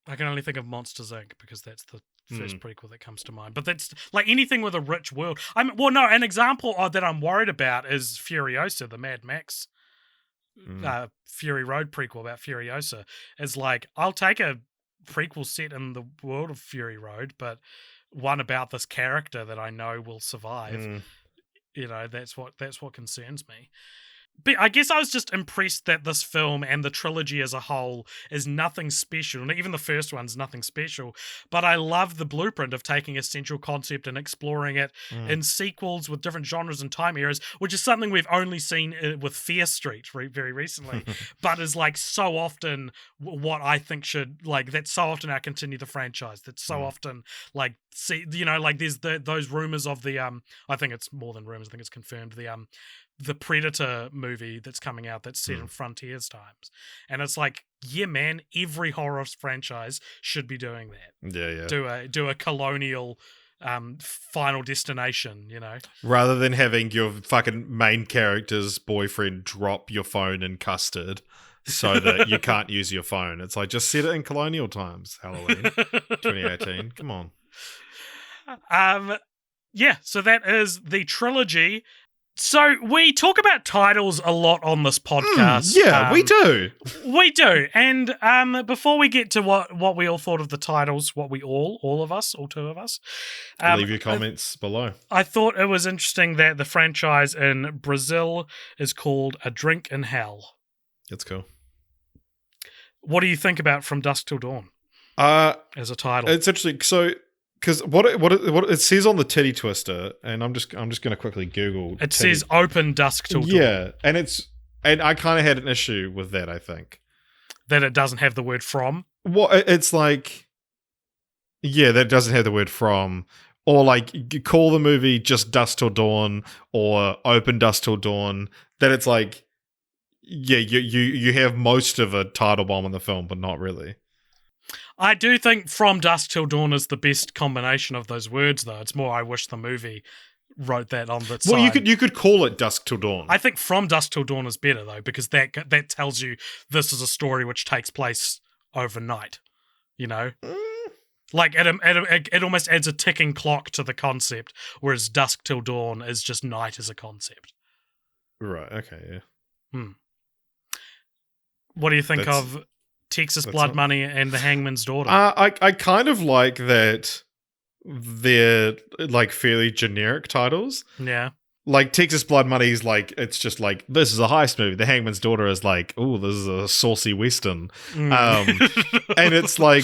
I can only think of Monsters, Inc. because that's the first prequel that comes to mind. But that's anything with a rich world. An example that I'm worried about is Furiosa, the Mad Max Fury Road prequel about Furiosa. It's I'll take a prequel set in the world of Fury Road, but one about this character that I know will survive. That's what concerns me. But I guess I was just impressed that this film and the trilogy as a whole is nothing special. And even the first one's nothing special. But I love the blueprint of taking a central concept and exploring it in sequels with different genres and time eras, which is something we've only seen with Fear Street very recently. But is so often what I think should, that's so often our continue the franchise. That's so often, there's those rumors of the, I think it's more than rumors, I think it's confirmed, the Predator movie that's coming out that's set in Frontiers times. And it's yeah, man, every horror franchise should be doing that. Yeah. Do a colonial Final Destination, Rather than having your fucking main character's boyfriend drop your phone in custard so that you can't use your phone. It's just set it in colonial times, Halloween 2018. Come on. Yeah, so that is the trilogy. So we talk about titles a lot on this podcast. We do. We do. And before we get to what we all thought of the titles, all of us, all two of us. Leave your comments below. I thought it was interesting that the franchise in Brazil is called A Drink in Hell. That's cool. What do you think about From Dusk Till Dawn as a title? It's interesting. So... Because what it says on the titty twister, and I'm just going to quickly Google. It says "Open Dusk Till Dawn." Yeah, and I kind of had an issue with that. I think that it doesn't have the word "from." Well, it's that it doesn't have the word "from," or call the movie just Dusk Till Dawn or Open Dusk Till Dawn. That it's you have most of a title bomb in the film, but not really. I do think From Dusk Till Dawn is the best combination of those words, though. It's more I wish the movie wrote that on the side. Well, you could call it Dusk Till Dawn. I think From Dusk Till Dawn is better, though, because that tells you this is a story which takes place overnight, It almost adds a ticking clock to the concept, whereas Dusk Till Dawn is just night as a concept. Right, okay, yeah. What do you think of Texas Blood Money and The Hangman's Daughter? I kind of like that they're like fairly generic titles. Yeah. Like Texas Blood Money is like, it's just like, this is a heist movie. The Hangman's Daughter is like, oh, this is a saucy Western. And it's like,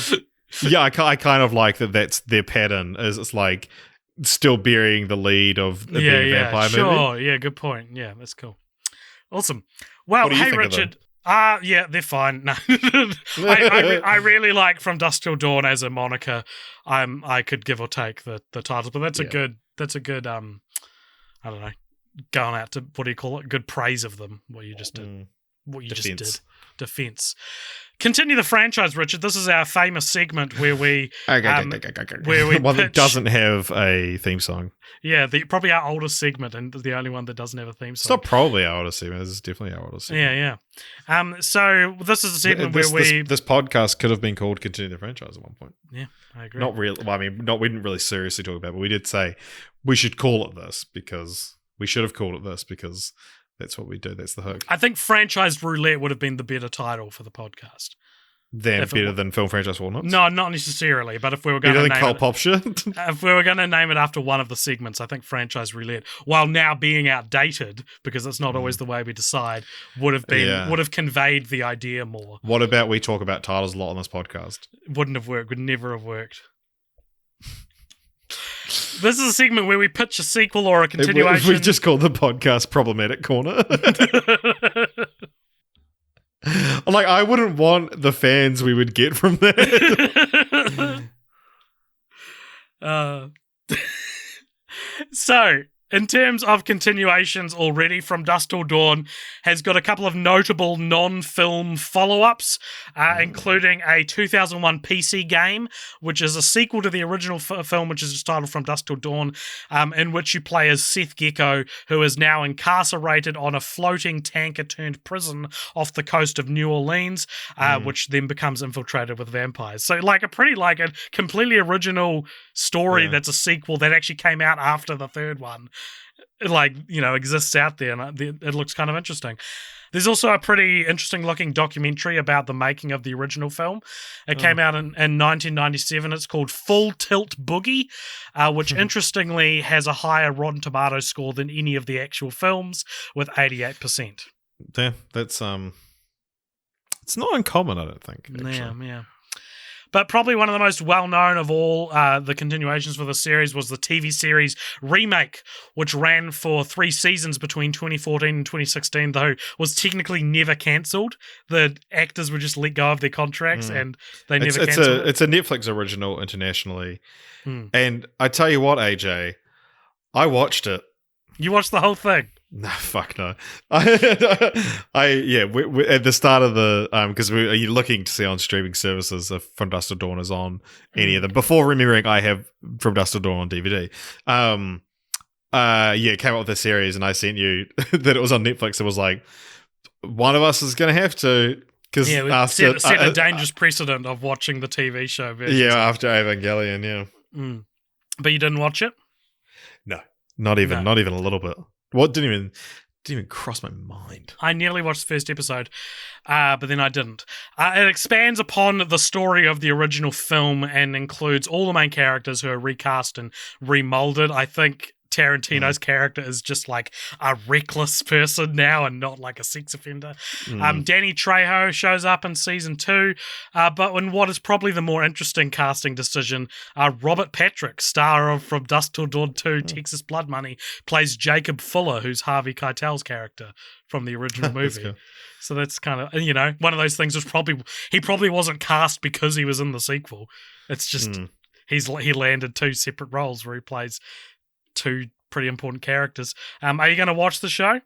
yeah, I kind of like that that's their pattern, is it's like still burying the lead of being a vampire movie. Sure, yeah, good point. Yeah, that's cool. Awesome. Well, What do you hey, think of them? Richard. Yeah, they're fine. No, I really like From Dusk Till Dawn as a moniker. I could give or take the titles, but that's a good I don't know, going out to, what do you call it? Good praise of them. What you just did. What you just did. Defense. Continue the franchise, Richard. This is our famous segment where we where we one that pitch- doesn't have a theme song. Yeah, probably our oldest segment and the only one that doesn't have a theme It's song. not probably our oldest segment. This is definitely our oldest segment. Yeah. So this is a segment where this podcast could have been called Continue the Franchise at one point. Yeah, I agree. Not real. Well, I mean, we didn't really seriously talk about it, but we did say we should call it this because we should have called it this because that's what we do. That's the hook. I think Franchise Roulette would have been the better title for the podcast. Better than Film Franchise Fortnights? No, not necessarily. But if we were going Better to than name Cult it, Pop shit? if we were going to name it after one of the segments, I think Franchise Roulette, while now being outdated because it's not always the way we decide, would have conveyed the idea more. What about we talk about titles a lot on this podcast? Wouldn't have worked. Would never have worked. This is a segment where we pitch a sequel or a continuation. We just call the podcast Problematic Corner. Like, I wouldn't want the fans we would get from that. So, in terms of continuations already, From Dusk Till Dawn has got a couple of notable non-film follow-ups, including a 2001 PC game, which is a sequel to the original film, which is just titled From Dusk Till Dawn, in which you play as Seth Gecko, who is now incarcerated on a floating tanker-turned-prison off the coast of New Orleans, which then becomes infiltrated with vampires. So, like, a completely original story that's a sequel that actually came out after the third one. Exists out there, and it looks kind of interesting. There's also a pretty interesting looking documentary about the making of the original film. It came out in 1997. It's called Full Tilt Boogie, which interestingly has a higher Rotten Tomatoes score than any of the actual films, with 88%. Yeah, that's it's not uncommon, I don't think. Actually. Yeah. But probably one of the most well-known of all the continuations for the series was the TV series Remake, which ran for 3 seasons between 2014 and 2016, though was technically never cancelled. The actors were just let go of their contracts, and they never cancelled it. It's a Netflix original internationally. And I tell you what, AJ, I watched it. You watched the whole thing? No, fuck no. We at the start of the because are you looking to see on streaming services if From Dusk Till Dawn is on any of them? Before remembering, I have From Dusk Till Dawn on DVD. Came up with a series, and I sent you that it was on Netflix. It was like, one of us is going to have to, because we set a dangerous precedent of watching the TV show version. Yeah, after Evangelion. Yeah, but you didn't watch it? No, not even a little bit. What didn't even cross my mind. I nearly watched the first episode, but then I didn't. It expands upon the story of the original film and includes all the main characters who are recast and remolded. I think Tarantino's character is just like a reckless person now and not like a sex offender. Danny Trejo shows up in season 2, but in what is probably the more interesting casting decision, Robert Patrick, star of From Dusk Till Dawn 2, Texas Blood Money, plays Jacob Fuller, who's Harvey Keitel's character from the original movie. Cool. So that's kind of, one of those things was he probably wasn't cast because he was in the sequel. It's just he landed 2 separate roles where he plays 2 pretty important characters. Are you going to watch the show?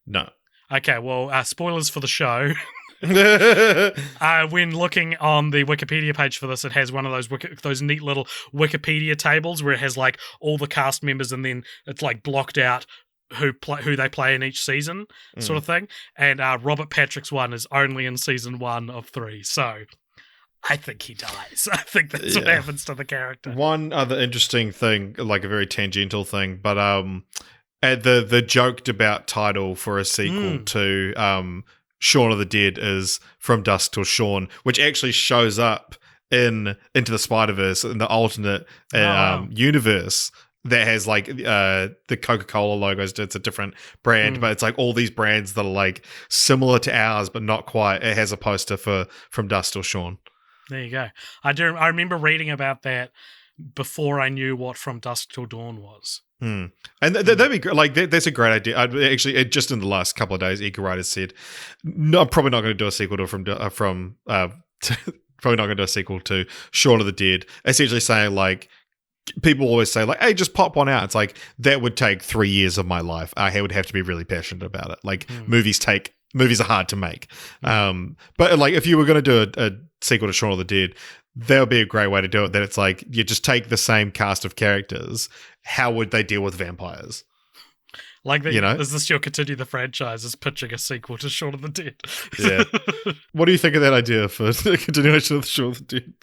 No. Okay, well, spoilers for the show. When looking on the Wikipedia page for this, it has one of those neat little Wikipedia tables where it has like all the cast members, and then it's like blocked out who they play in each season, sort of thing. And Robert Patrick's one is only in season 1 of 3, so I think he dies. I think that's what happens to the character. One other interesting thing, like a very tangential thing, but the joked about title for a sequel to Shaun of the Dead is From Dusk Till Shaun, which actually shows up in Into the Spider-Verse in the alternate universe that has like the Coca-Cola logos. It's a different brand, but it's like all these brands that are like similar to ours, but not quite. It has a poster from Dusk Till Dawn. There you go. I remember reading about that before I knew what From Dusk Till Dawn was. And that'd be great. Like that's a great idea. I'd actually just in the last couple of days, Edgar Wright has said, "No, I'm probably not going to do a sequel to probably not going to do a sequel to Shaun of the Dead." Essentially saying like, people always say like, "Hey, just pop one out." It's like that would take 3 years of my life. I would have to be really passionate about it. Like movies are hard to make. But like if you were going to do a sequel to Shaun of the Dead, that would be a great way to do it. That it's like you just take the same cast of characters. How would they deal with vampires? Like, is this your continue the franchise? Is pitching a sequel to Shaun of the Dead? Yeah. What do you think of that idea for the continuation of Shaun of the Dead?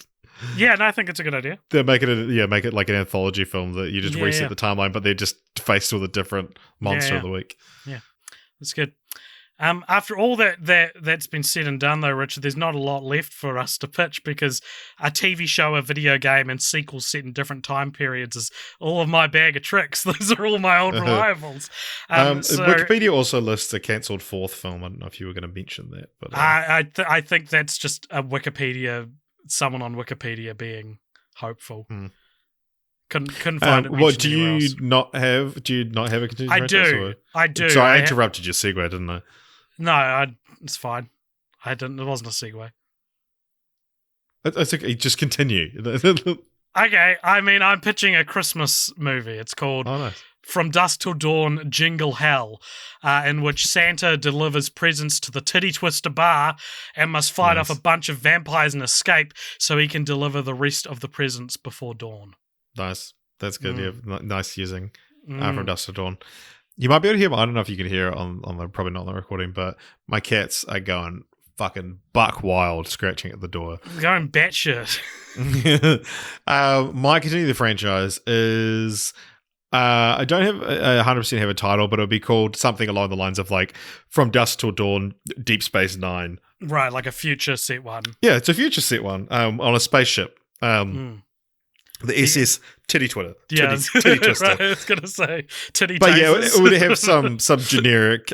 Yeah, no, I think it's a good idea. They're make it like an anthology film that you just reset the timeline, but they're just faced with a different monster of the week. Yeah, that's good. After all that's been said and done, though, Richard, there's not a lot left for us to pitch because a TV show, a video game, and sequels set in different time periods is all of my bag of tricks. Those are all my old reliables. Wikipedia also lists a cancelled fourth film. I don't know if you were going to mention that, but I think that's just someone on Wikipedia being hopeful. Couldn't find it. What do you else. Not have? Do you not have a continued? I do. Sorry, I interrupted your segue, didn't I? No, it's fine. I didn't. It wasn't a segue. It's okay. Just continue. Okay. I mean, I'm pitching a Christmas movie. It's called From Dusk Till Dawn, Jingle Hell, in which Santa delivers presents to the Titty Twister bar and must fight off a bunch of vampires and escape so he can deliver the rest of the presents before dawn. Nice. That's good. Yeah, nice using From Dusk Till Dawn. You might be able to hear, I don't know if you can hear it on the, probably not on the recording, but my cats are going fucking buck wild, scratching at the door. Going batshit. My continue the franchise is, I don't have 100% have a title, but it'll be called something along the lines of like From Dusk Till Dawn, Deep Space Nine. Right, like a future set one. Yeah, it's a future set one on a spaceship. The SS Titty Twitter. Yeah, titty Twister. Right, I was going to say Titty But tasers. yeah, it would have some generic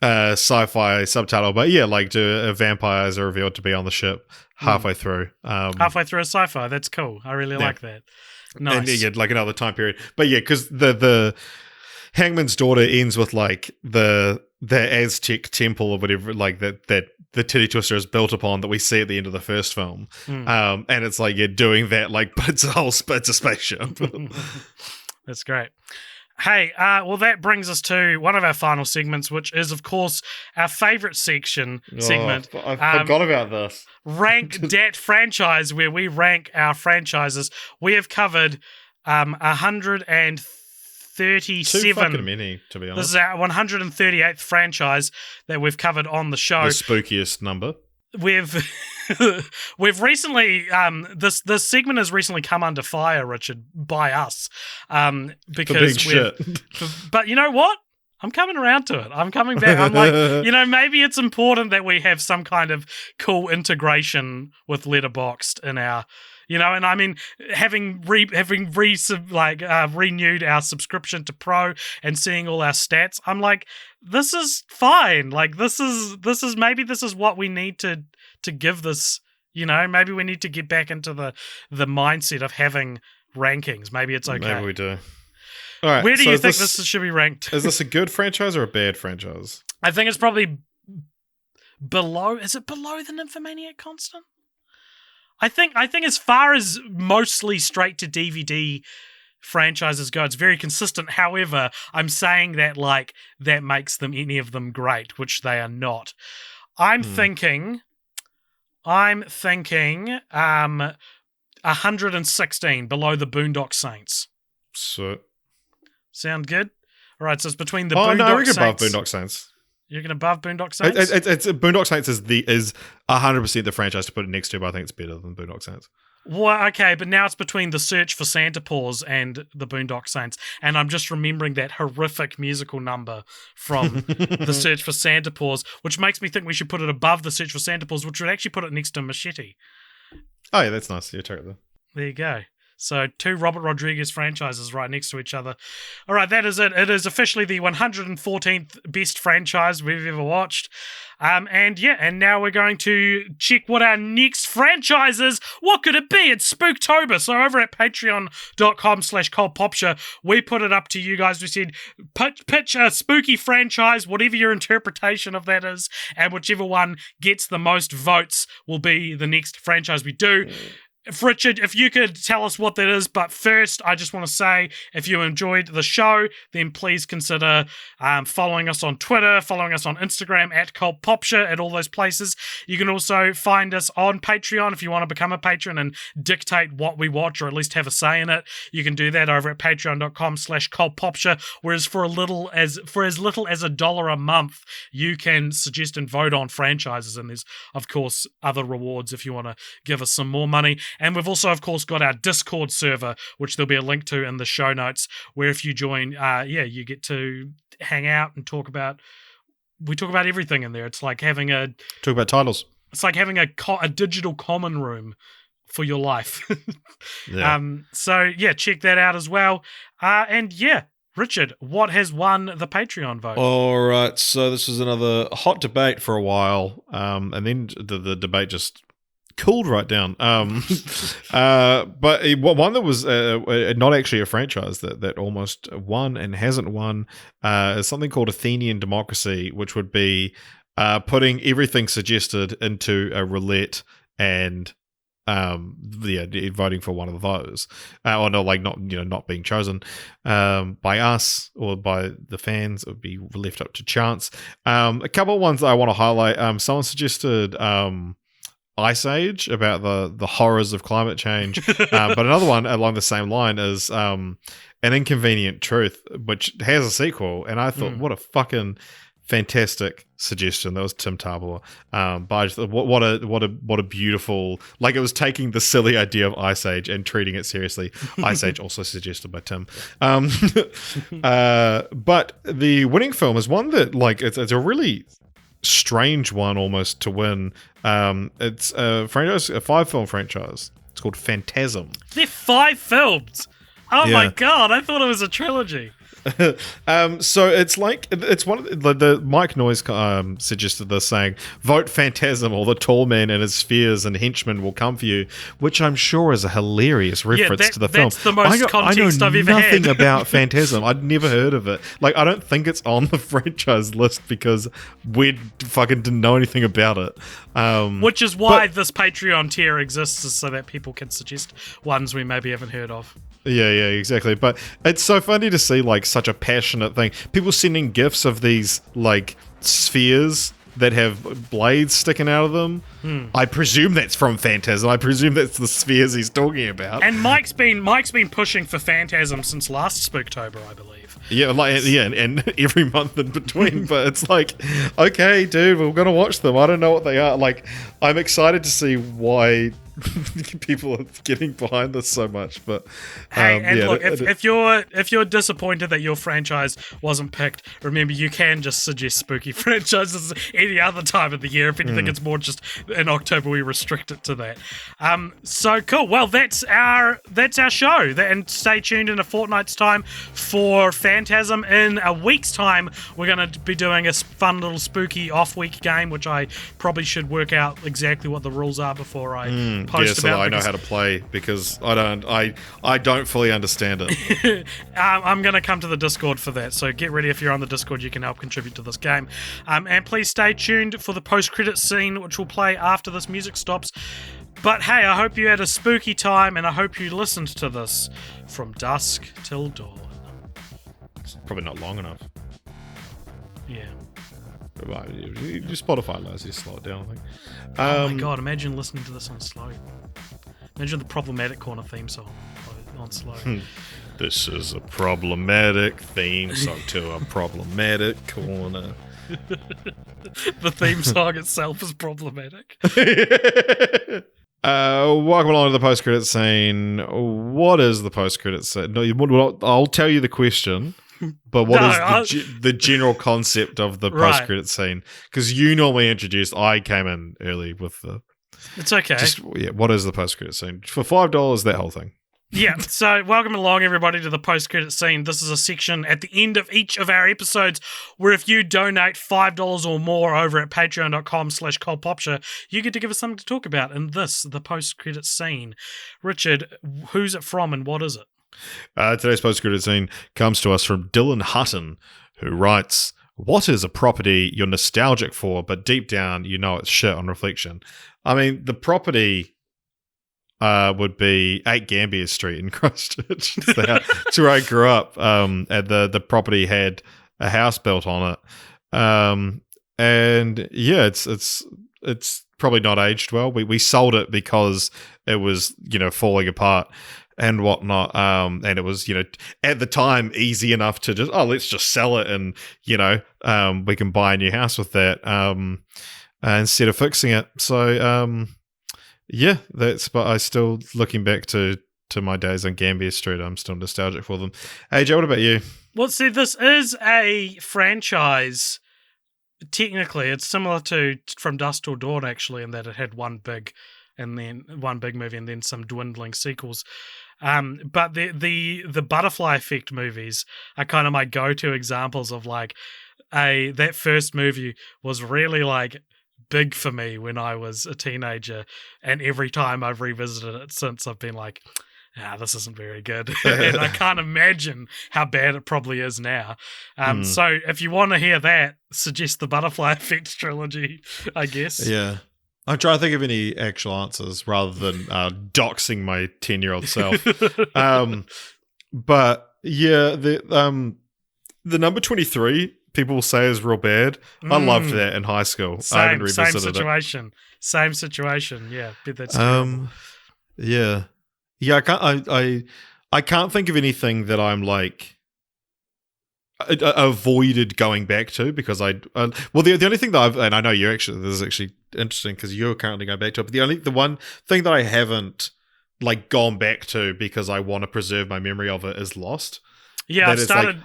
sci-fi subtitle. But yeah, like vampires are revealed to be on the ship halfway through. Halfway through a sci-fi. That's cool. I really like that. Nice. And yeah, like another time period. But yeah, because the Hangman's Daughter ends with like the Aztec temple or whatever, like that the Titty Twister is built upon that we see at the end of the first film. And it's like you're doing that, like, but it's a spaceship. That's great. Hey, well, that brings us to one of our final segments, which is, of course, our favorite segment. I forgot about this. Rank Dat Franchise, where we rank our franchises. We have covered 137. Too fucking many, to be honest. This is our 138th franchise that we've covered on the show. The spookiest number. We've recently this segment has recently come under fire, Richard, by us because but you know what? I'm coming around to it. I'm coming back. I'm like, maybe it's important that we have some kind of cool integration with Letterboxd in our. And I mean, having renewed our subscription to Pro and seeing all our stats, I'm like, this is fine. Like, this is what we need to give this. Maybe we need to get back into the mindset of having rankings. Maybe it's okay. Maybe we do. All right. Where do you think this should be ranked? Is this a good franchise or a bad franchise? I think it's probably below. Is it below the Nymphomaniac Constant? I think as far as mostly straight to DVD franchises go, it's very consistent. However, I'm saying that like that makes them any of them great, which they are not. I'm thinking 116 below the Boondock Saints. So sound good? All right, so it's between the Boondock Saints. above Boondock Saints. You're going above Boondock Saints? It's Boondock Saints is 100% the franchise to put it next to, but I think it's better than Boondock Saints. Well, okay, but now it's between The Search for Santa Paws and the Boondock Saints, and I'm just remembering that horrific musical number from The Search for Santa Paws, which makes me think we should put it above The Search for Santa Paws, which would actually put it next to Machete. Oh, yeah, that's nice. Yeah, check it there. There you go. So 2 Robert Rodriguez franchises right next to each other. All right, that is it. It is officially the 114th best franchise we've ever watched. And now we're going to check what our next franchise is. What could it be? It's Spooktober. So over at patreon.com/cultpopture, we put it up to you guys. We said, pitch a spooky franchise, whatever your interpretation of that is, and whichever one gets the most votes will be the next franchise we do. Richard, if you could tell us what that is, but first, I just want to say, if you enjoyed the show, then please consider following us on Twitter, following us on Instagram at cultpopture, at all those places. You can also find us on Patreon if you want to become a patron and dictate what we watch, or at least have a say in it. You can do that over at patreon.com/cultpopture, whereas for as little as $1 a month, you can suggest and vote on franchises, and there's, of course, other rewards if you want to give us some more money. And we've also, of course, got our Discord server, which there'll be a link to in the show notes, where if you join, you get to hang out and talk about everything in there. It's like having talk about titles. It's like having a digital common room for your life. Yeah. Check that out as well. Richard, what has won the Patreon vote? All right, so this is another hot debate for a while, and then the debate just cooled right down. But one that was not actually a franchise that almost won and hasn't won is something called Athenian Democracy, which would be putting everything suggested into a roulette and voting for one of those, not being chosen by us or by the fans. It would be left up to chance. A couple of ones that I want to highlight. Someone suggested Ice Age, about the horrors of climate change. But another one along the same line is An Inconvenient Truth, which has a sequel. And I thought, what a fucking fantastic suggestion. That was Tim Tarbor. But I just thought, what a beautiful, like, it was taking the silly idea of Ice Age and treating it seriously. Ice Age, also suggested by Tim. But the winning film is one that, like, it's a really strange one almost to win. It's a 5-film franchise. It's called Phantasm. They're 5 films. Oh my god! I thought it was a trilogy. So it's like, it's one of the Mike Noyes suggested this, saying, vote Phantasm or the tall man and his spheres and henchmen will come for you, which I'm sure is a hilarious reference to the film. That's the most context I've ever had. I know nothing about Phantasm. I'd never heard of it. Like, I don't think it's on the franchise list because we fucking didn't know anything about it. Which is why this Patreon tier exists, is so that people can suggest ones we maybe haven't heard of. Yeah, exactly. But it's so funny to see, like, such a passionate thing. People sending gifs of these, like, spheres that have blades sticking out of them. I presume that's from Phantasm. I presume that's the spheres he's talking about. And Mike's been pushing for Phantasm since last Spooktober, I believe. Yeah, and every month in between. But it's like, okay, dude, we're gonna watch them. I don't know what they are. Like, I'm excited to see why people are getting behind this so much. But look, if you're disappointed that your franchise wasn't picked, remember, you can just suggest spooky franchises any other time of the year. If anything, it's more just in October we restrict it to that. So cool. Well, that's our show. And stay tuned in a fortnight's time for Phantasm. In a week's time, we're going to be doing a fun little spooky off-week game, which I probably should work out exactly what the rules are before I post so that I know how to play, because I don't fully understand it. I'm going to come to the Discord for that, so get ready. If you're on the Discord, you can help contribute to this game. And please stay tuned for the post-credit scene, which will play after this music stops. But hey, I hope you had a spooky time, and I hope you listened to this from dusk till dawn. It's probably not long enough. Yeah. Right, your Spotify allows you to slow it down, I think. Oh my god, imagine listening to this on slow. Imagine the Problematic Corner theme song on slow. This is a problematic theme song to a problematic corner. The theme song itself is problematic. Welcome along to the post-credit scene. What is the post-credit scene? No, I'll tell you the question. But what is the general concept of the post-credit scene? Because you normally introduced. I came in early with the It's okay. What is the post-credit scene? For $5, that whole thing. Yeah, so welcome along, everybody, to the post-credit scene. This is a section at the end of each of our episodes where if you donate $5 or more over at patreon.com/cultpopture, you get to give us something to talk about in this, the post-credit scene. Richard, who's it from and what is it? Today's post-credit scene comes to us from Dylan Hutton, who writes, "What is a property you're nostalgic for, but deep down you know it's shit on reflection?" I mean, the property would be 8 Gambier Street in Christchurch. It's where I grew up. And the property had a house built on it. And yeah, it's probably not aged well. We sold it because it was, falling apart and whatnot. And it was, at the time easy enough to just, let's just sell it and, we can buy a new house with that instead of fixing it. So, yeah, but I still, looking back to my days on Gambier Street, I'm still nostalgic for them. Hey, Joe, what about you? Well, see, this is a franchise. Technically, it's similar to From Dusk Till Dawn, actually, in that it had one big movie and then some dwindling sequels. But the Butterfly Effect movies are kind of my go-to examples of that first movie was really big for me when I was a teenager, and every time I've revisited it since, I've been like, this isn't very good. And I can't imagine how bad it probably is now. So if you want to hear that, suggest the Butterfly Effect trilogy, I guess. Yeah. I'm trying to think of any actual answers rather than doxing my 10-year-old self. But yeah, the number 23 people say is real bad. I loved that in high school. I haven't revisited Same situation. Yeah, that's yeah. I can't think of anything that I'm avoided going back to because the only thing that and I know this is actually interesting because you're currently going back to it, but the one thing that I haven't gone back to because I want to preserve my memory of it is Lost. Yeah, I've started.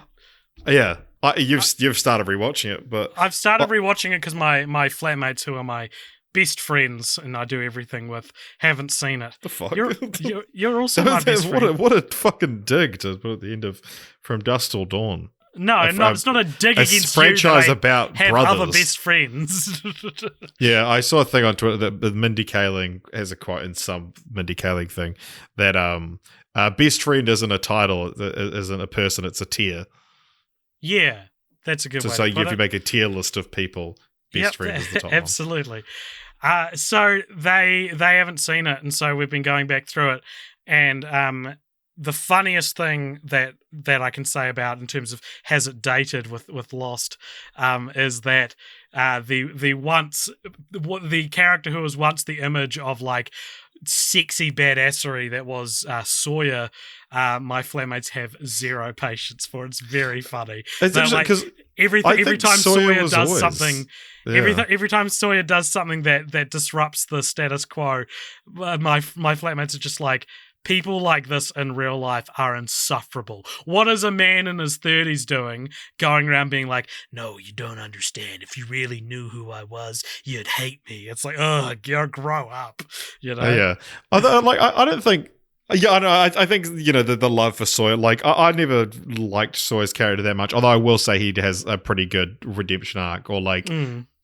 You've started rewatching it, but I've started rewatching it because my flatmates, who are my best friends and I do everything with, haven't seen it. The fuck? You're also my best friend. What a fucking dig to put at the end of From Dusk Till Dawn. No, it's not a dig against franchise you. About have brothers. Other best friends. Yeah, I saw a thing on Twitter that Mindy Kaling has a quote in some Mindy Kaling thing that best friend isn't a title, isn't a person, it's a tier. Yeah, that's a good way so to put if you make a tier list of people, best friend is the top absolutely. So they haven't seen it, and so we've been going back through it. And the funniest thing that I can say about in terms of has it dated with Lost is that the character who was once the image of sexy badassery that was Sawyer, my flatmates have zero patience for. It's very funny. It's because every time Sawyer does something, every time Sawyer does something that disrupts the status quo, my flatmates are just like, people like this in real life are insufferable. What is a man in his 30s doing, going around being like, no, you don't understand. If you really knew who I was, you'd hate me. It's like, grow up. Yeah. I don't think. Yeah, I know. I think the love for Sawyer. I never liked Sawyer's character that much. Although I will say he has a pretty good redemption arc, or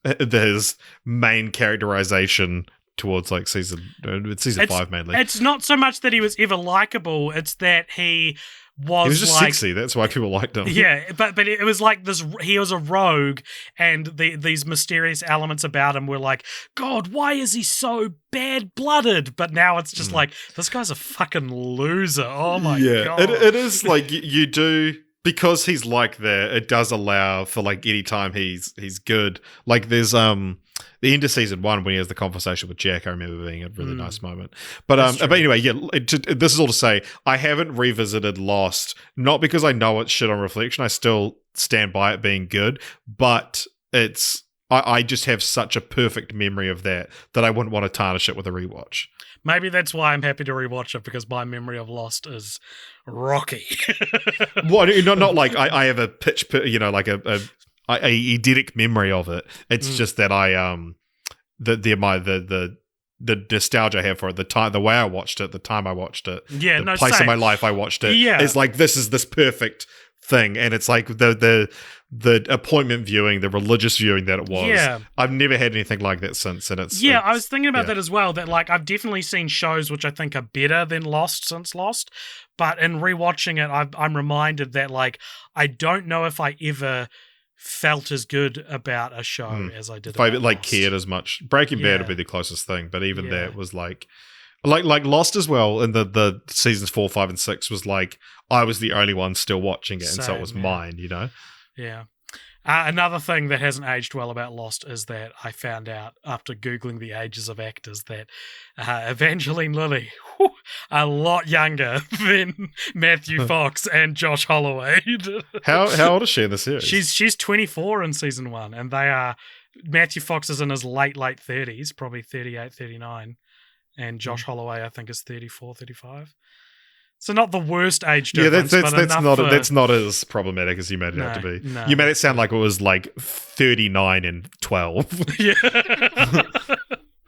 his main characterization towards season 5 mainly. It's not so much that he was ever likable, it's that he was just sexy. That's why people liked him. Yeah, but it was this. He was a rogue, and these mysterious elements about him were like, God, why is he so bad-blooded? But now it's just this guy's a fucking loser. Oh my God. It is you do. Because he's like that, it does allow for any time he's good. There's the end of season 1 when he has the conversation with Jack. I remember being a really nice moment. But anyway, this is all to say I haven't revisited Lost, not because I know it's shit on reflection. I still stand by it being good, but I just have such a perfect memory of that I wouldn't want to tarnish it with a rewatch. Maybe that's why I'm happy to rewatch it, because my memory of Lost is rocky. Well, not I have a a eidetic memory of it. It's just that I the the nostalgia I have for it, the way I watched it, the time I watched it, the place same. in my life I watched it. Yeah. It's like, this is this perfect thing, and it's like the appointment viewing, the religious viewing that it was. Yeah. I've never had anything like that since, and I was thinking about that as well, that like I've definitely seen shows which I think are better than Lost since Lost, but in rewatching it, I'm reminded that like I don't know if I ever felt as good about a show as I did if I about like Lost. cared as much. Breaking Bad would be the closest thing, but even that was like Lost as well, in the seasons 4, 5, and 6 was like I was the only one still watching it, and so it was mine, you know? Yeah. Another thing that hasn't aged well about Lost is that I found out after Googling the ages of actors that Evangeline Lilly, a lot younger than Matthew Fox and Josh Holloway. How old is she in the series? She's 24 in season 1, and they are Matthew Fox is in his late 30s, probably 38, 39, and Josh Holloway I think is 34, 35. So not the worst age difference. That's not as problematic as you made it out to be. No. You made it sound like it was like 39 and 12. Yeah.